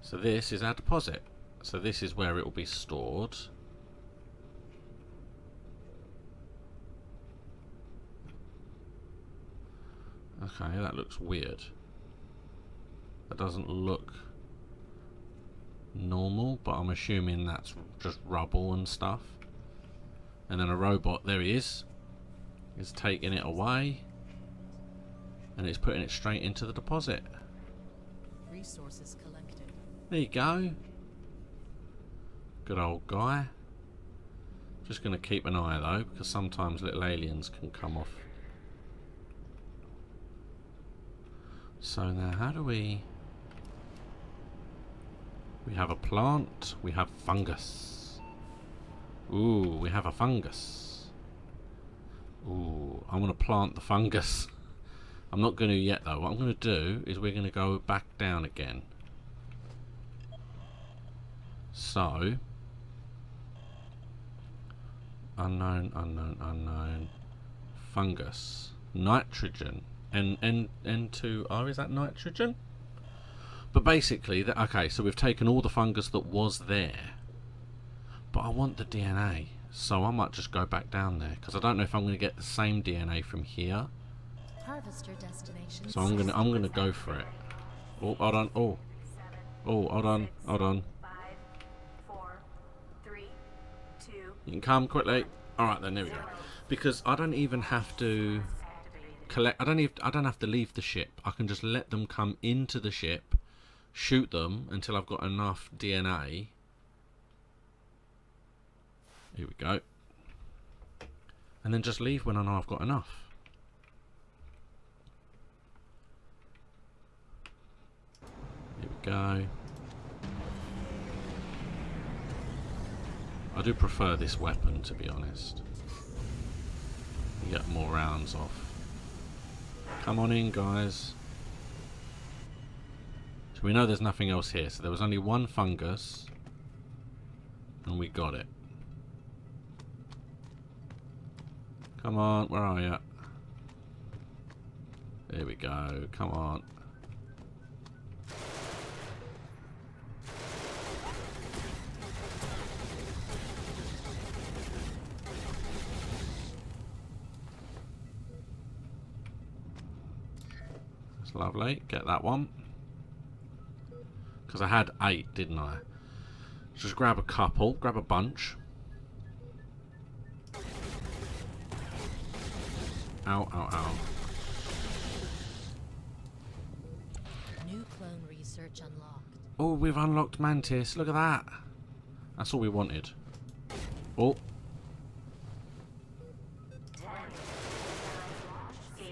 So this is our deposit. So this is where it will be stored. Okay, that looks weird. That doesn't look normal, but I'm assuming that's just rubble and stuff. And then a robot, there he is taking it away, and it's putting it straight into the deposit. Resources collected. There you go. Good old guy. Just going to keep an eye though, because sometimes little aliens can come off. So now how do we have a plant, we have fungus. Ooh, we have a fungus. Ooh, I want to plant the fungus. I'm not going to yet though. What I'm going to do is we're going to go back down again. So unknown fungus, nitrogen, N2R, is that nitrogen? But basically okay, so we've taken all the fungus that was there, but I want the DNA, so I might just go back down there, because I don't know if I'm going to get the same DNA from here. Harvester destination. So I'm gonna go for it. Oh, hold on. Oh, hold on. 5, 4, 3, 2. You can come quickly. All right, then there we go. Because I don't even have to collect. I don't have to leave the ship. I can just let them come into the ship, shoot them until I've got enough DNA. Here we go. And then just leave when I know I've got enough. Here we go. I do prefer this weapon, to be honest. You get more rounds off. Come on in, guys. So we know there's nothing else here. So there was only one fungus. And we got it. Come on, where are you? There we go, come on. That's lovely, get that one. Because I had 8, didn't I? Just grab a couple, grab a bunch. Ow, ow, ow. New clone research unlocked. Oh, we've unlocked Mantis. Look at that. That's all we wanted. Oh. 10, 9, 8, 7, 6,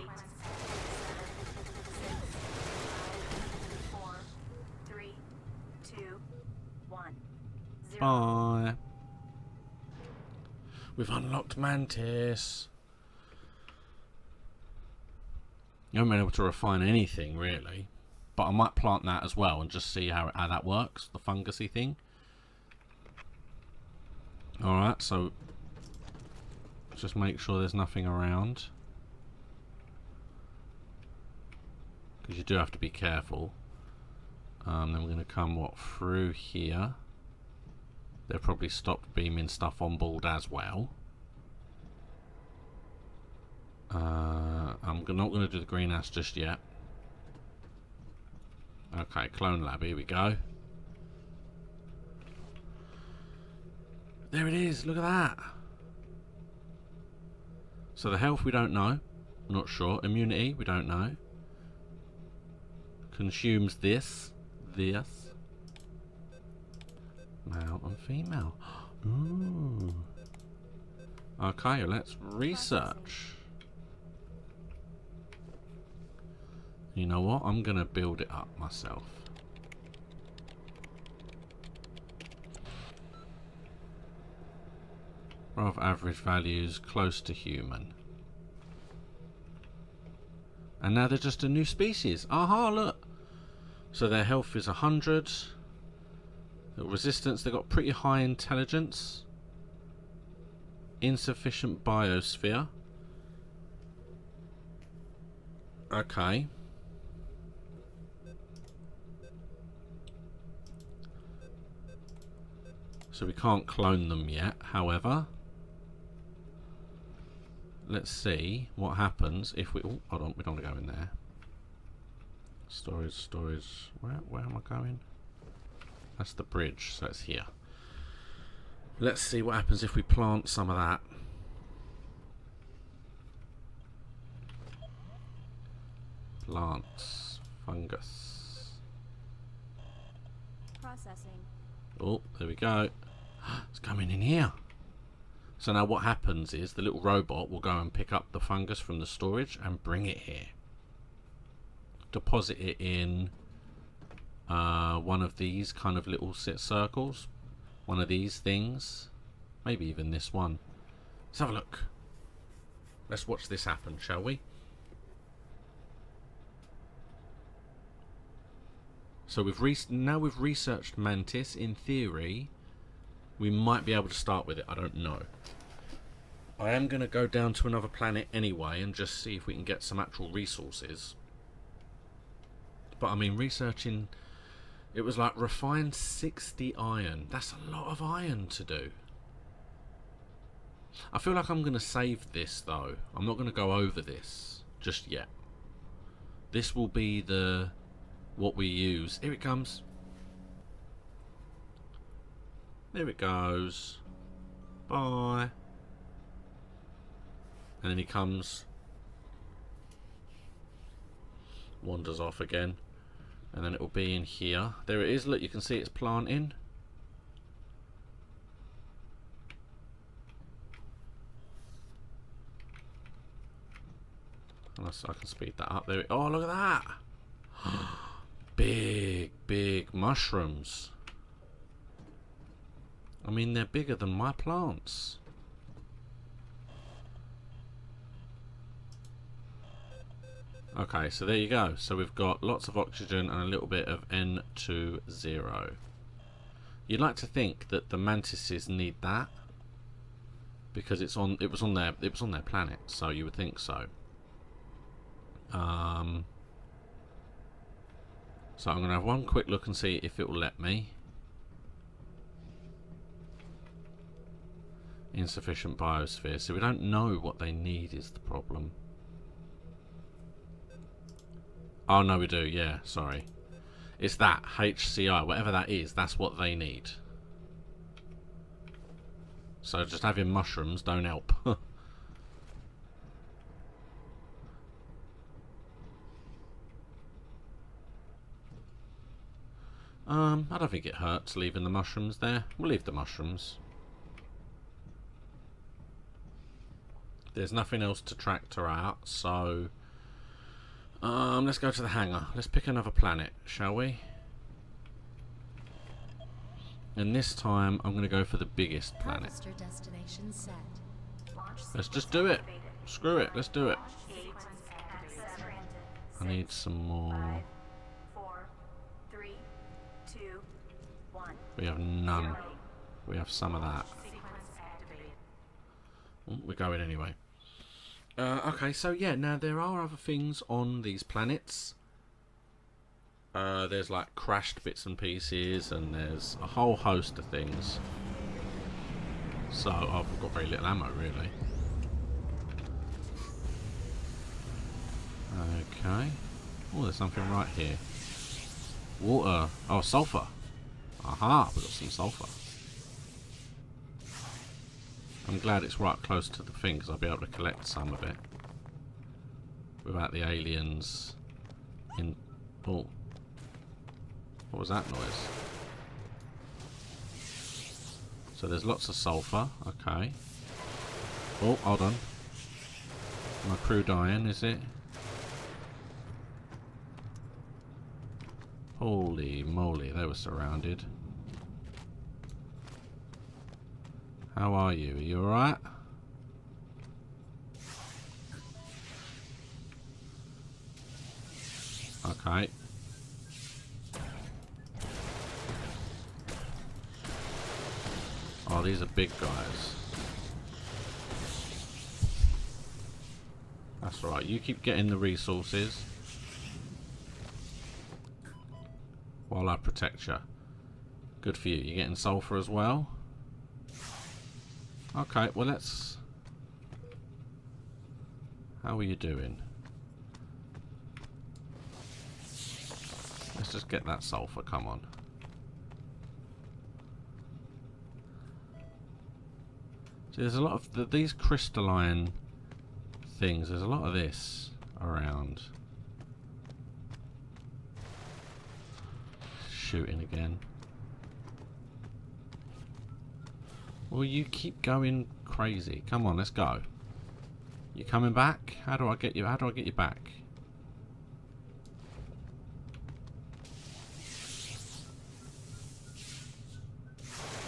5, 4, 3, 2, 1, 0. Bye. We've unlocked Mantis. You haven't been able to refine anything, really. But I might plant that as well and just see how that works. The fungusy thing. Alright, so just make sure there's nothing around. Because you do have to be careful. Then we're going to come, what, through here. They've probably stopped beaming stuff on board as well. I'm not going to do the greenhouse just yet. Okay, clone lab, here we go. There it is, look at that. So the health we don't know, not sure. Immunity we don't know. Consumes this. Male and female. Ooh. Okay, let's research. You know what? I'm gonna build it up myself. Of average values, close to human. And now they're just a new species. Aha, look! So their health is 100. The resistance, they've got pretty high intelligence. Insufficient biosphere. Okay. So we can't clone them yet, however. Let's see what happens if we... Oh, hold on, we don't want to go in there. Storage. Where am I going? That's the bridge, so it's here. Let's see what happens if we plant some of that. Plants. Fungus. Processing. Oh, there we go. It's coming in here. So now what happens is the little robot will go and pick up the fungus from the storage and bring it here. Deposit it in one of these kind of little circles. One of these things. Maybe even this one. Let's have a look. Let's watch this happen, shall we? So now we've researched Mantis. In theory, we might be able to start with it. I don't know. I am going to go down to another planet anyway and just see if we can get some actual resources. But I mean, researching... It was like refined 60 iron. That's a lot of iron to do. I feel like I'm going to save this though. I'm not going to go over this just yet. This will be what we use. Here it comes. There it goes. Bye. And then he comes. Wanders off again. And then it will be in here. There it is. Look, you can see it's planting. Unless I can speed that up. There. Oh, look at that. Big mushrooms. I mean, they're bigger than my plants. Okay, so there you go. So we've got lots of oxygen and a little bit of N20. You'd like to think that the mantises need that because it was on their planet, so you would think so. So I'm gonna have one quick look and see if it will let me. Insufficient biosphere. So we don't know what they need is the problem. Oh no, we do. Yeah, sorry. It's that HCI, whatever that is. That's what they need. So just having mushrooms don't help. I don't think it hurts leaving the mushrooms there. We'll leave the mushrooms. There's nothing else to tractor out, so let's go to the hangar. Let's pick another planet, shall we? And this time I'm going to go for the biggest planet. Harvester destination set. Let's just do it. Screw it. Let's do it. I need some more. 5, 4, 3, 2, 1. We have none. We have some of that. We're going anyway. Okay, so yeah, now there are other things on these planets. There's like crashed bits and pieces, and there's a whole host of things. So I've got very little ammo, really. Okay. Oh, there's something right here. Water. Oh, sulfur. Aha, we've got some sulfur. I'm glad it's right close to the thing, because I'll be able to collect some of it without the aliens in... Oh. What was that noise? So there's lots of sulfur. Okay. Oh, hold on. My crew dying, is it? Holy moly, they were surrounded. How are you? Are you alright? Okay. Oh, these are big guys. That's right. You keep getting the resources while I protect you. Good for you. You're getting sulfur as well. Okay, well let's... How are you doing? Let's just get that sulfur, come on. See, there's a lot of these crystalline things. There's a lot of this around. Shooting again. Well, you keep going crazy. Come on, let's go. You coming back? How do I get you? How do I get you back?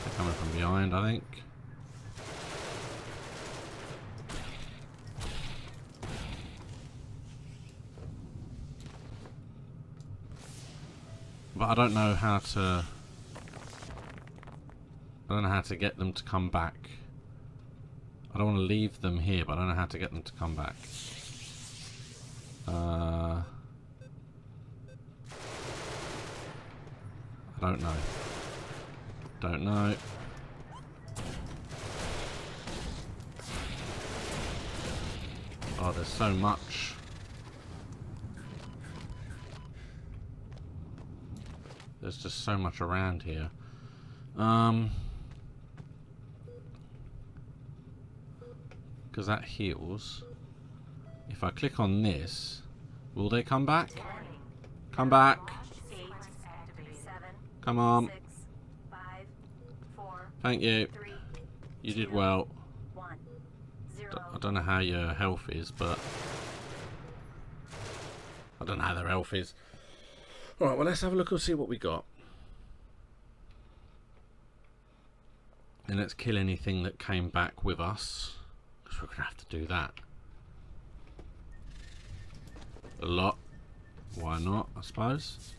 They're coming from behind, I think. But I don't know how to... I don't know how to get them to come back. I don't want to leave them here, but I don't know how to get them to come back. I don't know. Don't know. Oh, there's so much. There's just so much around here. Because that heals. If I click on this, will they come back? Come back. 8, 7, Come on. 6, 5, 4, Thank you. 3, You did well. 1, 0. I don't know how your health is, but... I don't know how their health is. Alright, well let's have a look and see what we got. And let's kill anything that came back with us, because we're going to have to do that. A lot. Why not, I suppose?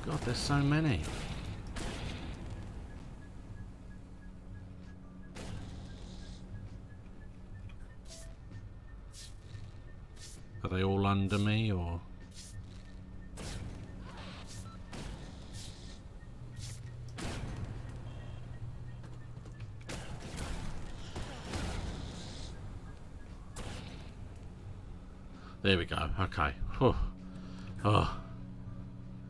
God, there's so many. Are they all under me, or...? There we go. Okay. Whew. Oh.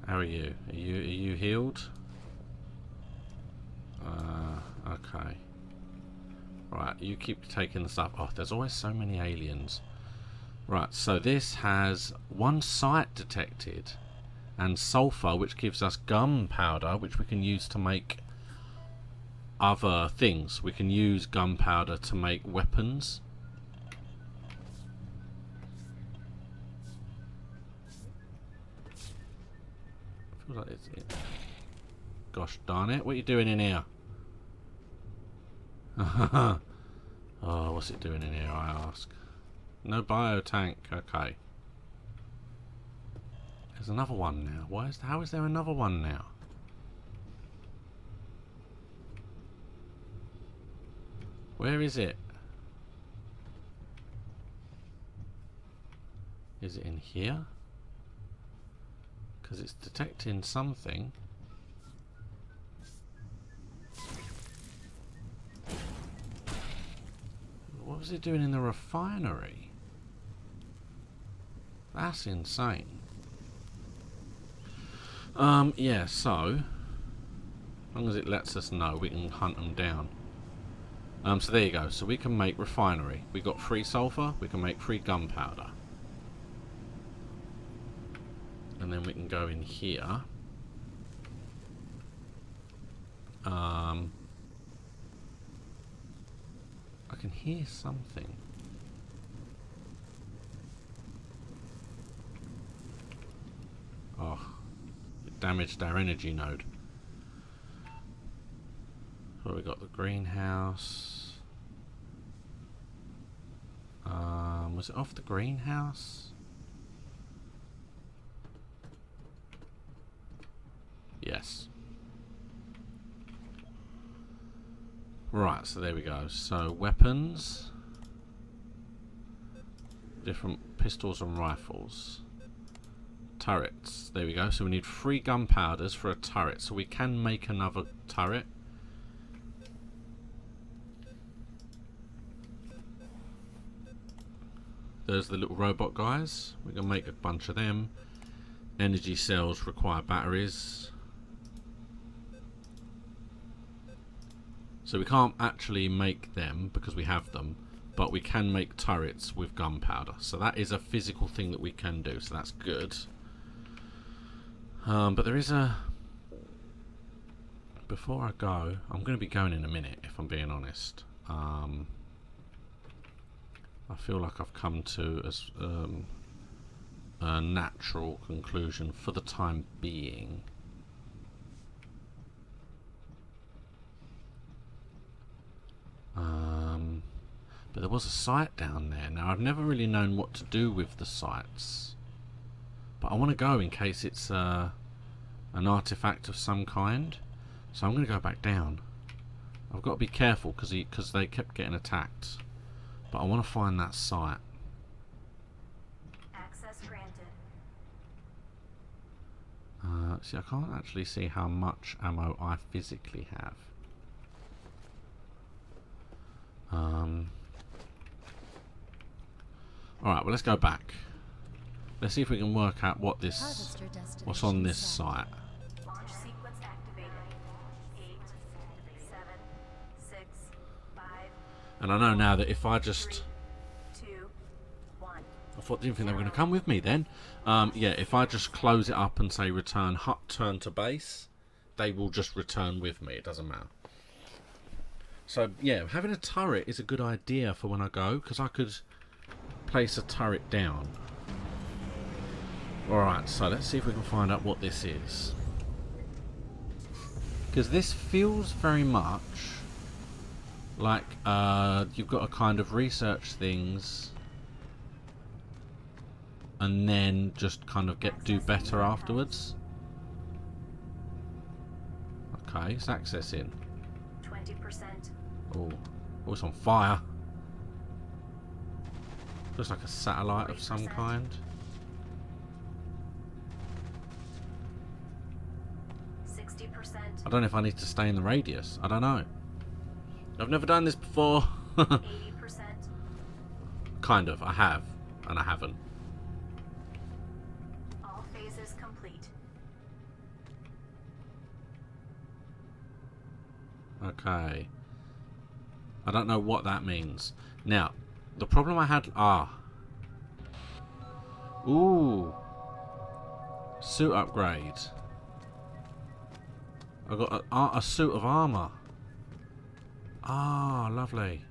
How are you? Are you healed? Okay. Right, you keep taking the stuff. Oh, there's always so many aliens. Right, so this has 1 site detected and sulfur, which gives us gunpowder, which we can use to make other things. We can use gunpowder to make weapons. Feels like it's it. Gosh darn it, what are you doing in here? Oh, what's it doing in here, I ask? No biotank, okay. There's another one now. How is there another one now? Where is it? Is it in here? Because it's detecting something. What was it doing in the refinery? That's insane. Yeah, so as long as it lets us know, we can hunt them down. So there you go. So we can make refinery. We got 3 sulfur, we can make 3 gunpowder. And then we can go in here. I can hear something. Oh, it damaged our energy node. So we got the greenhouse. Was it off the greenhouse? Yes. Right, so there we go. So weapons, different pistols and rifles, turrets. There we go. So we need 3 gunpowders for a turret. So we can make another turret. There's the little robot guys. We can make a bunch of them. Energy cells require batteries. So we can't actually make them because we have them, but we can make turrets with gunpowder. So that is a physical thing that we can do, so that's good. But there is a... Before I go, I'm going to be going in a minute, if I'm being honest. I feel like I've come to a natural conclusion for the time being. But there was a site down there. Now, I've never really known what to do with the sites, but I want to go in case it's an artifact of some kind. So I'm going to go back down. I've got to be careful because they kept getting attacked. But I want to find that site. Access granted. See, I can't actually see how much ammo I physically have. Alright, well, let's go back. Let's see if we can work out what's on this site. Launch sequence activated. 8, 7, 6, 5. And I know now that if I just... 3, 2, 1. I thought, didn't think they were going to come with me then. Yeah, if I just close it up and say return to base, they will just return with me. It doesn't matter. So, yeah, having a turret is a good idea for when I go, because I could place a turret down. Alright, so let's see if we can find out what this is. Because this feels very much Like, you've got to kind of research things and then just kind of do better afterwards. Okay, it's accessing. 20%. Oh, it's on fire. Looks like a satellite of some 40%. kind. 60%. I don't know if I need to stay in the radius. I don't know. I've never done this before. 80%. Kind of. I have. And I haven't. All phases complete. Okay. I don't know what that means. Now, the problem I had... Ooh. Suit upgrade. I got a suit of armor. Ah, lovely.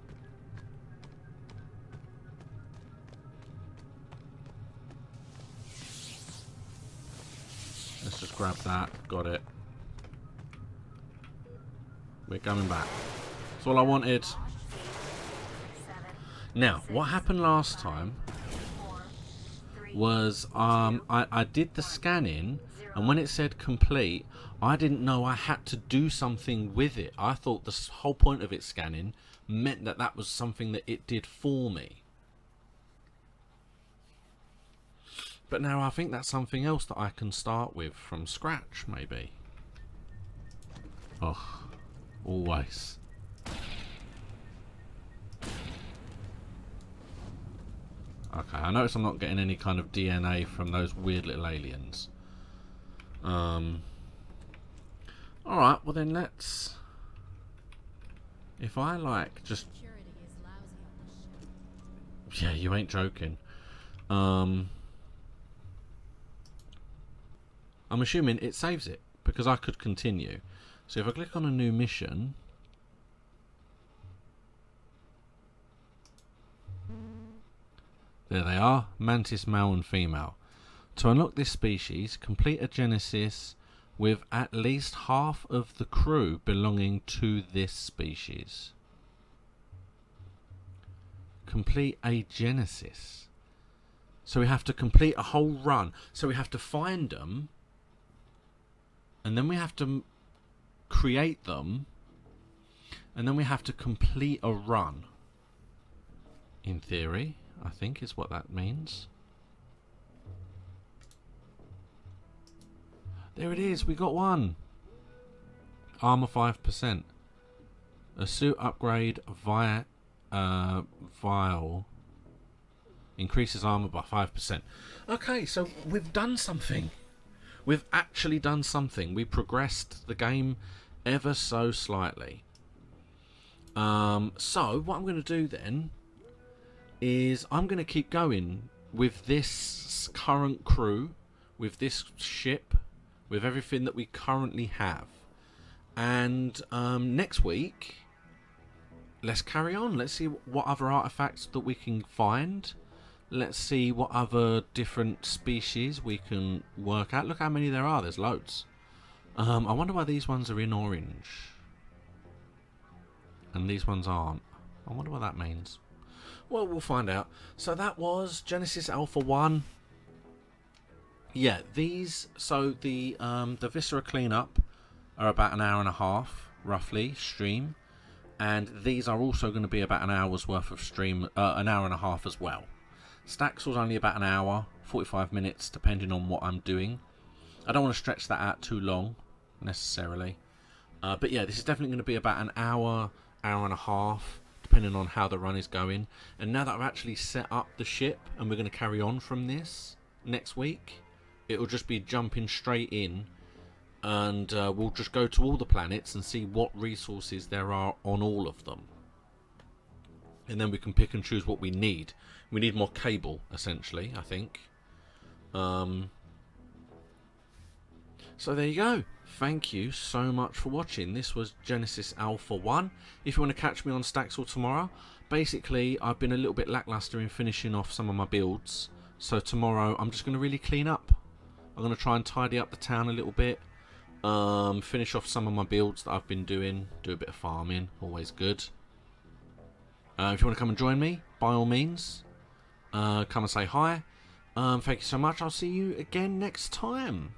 Let's just grab that. Got it. We're coming back. That's all I wanted. 8, 7, Now, what happened last time 4, 3, was I did the scanning, and when it said complete, I didn't know I had to do something with it. I thought the whole point of it scanning meant that that was something that it did for me. But now I think that's something else that I can start with from scratch, maybe. Oh, always. Okay, I notice I'm not getting any kind of DNA from those weird little aliens. Alright, well then let's... If I like just... Security is lousy on this ship. Yeah, you ain't joking. I'm assuming it saves it, because I could continue. So if I click on a new mission... There they are, mantis male and female. To unlock this species, complete a genesis with at least half of the crew belonging to this species. Complete a genesis. So we have to complete a whole run. So we have to find them, and then we have to create them, and then we have to complete a run. In theory, I think is what that means. There it is, we got one. Armor 5%. A suit upgrade via vial increases armor by 5%. Okay, so we've done something. We've actually done something. We progressed the game ever so slightly. So what I'm going to do then is I'm going to keep going with this current crew, with this ship, with everything that we currently have. And next week, let's carry on. Let's see what other artifacts that we can find. Let's see what other different species we can work out. Look how many there are. There's loads. I wonder why these ones are in orange and these ones aren't. I wonder what that means. Well, we'll find out. So that was Genesis Alpha 1. Yeah, these... So the Viscera cleanup are about an hour and a half, roughly, stream. And these are also going to be about an hour's worth of stream, an hour and a half as well. Staxel's only about an hour, 45 minutes, depending on what I'm doing. I don't want to stretch that out too long, necessarily. But yeah, this is definitely going to be about an hour, hour and a half, depending on how the run is going. And now that I've actually set up the ship, and we're going to carry on from this next week, it'll just be jumping straight in, and we'll just go to all the planets and see what resources there are on all of them. And then we can pick and choose what we need. We need more cable, essentially, I think. So there you go. Thank you so much for watching. This was Genesis Alpha 1. If you want to catch me on Staxel tomorrow, basically I've been a little bit lackluster in finishing off some of my builds. So tomorrow I'm just going to really clean up. I'm going to try and tidy up the town a little bit. Finish off some of my builds that I've been doing. Do a bit of farming, always good. If you want to come and join me, by all means, come and say hi. Thank you so much. I'll see you again next time.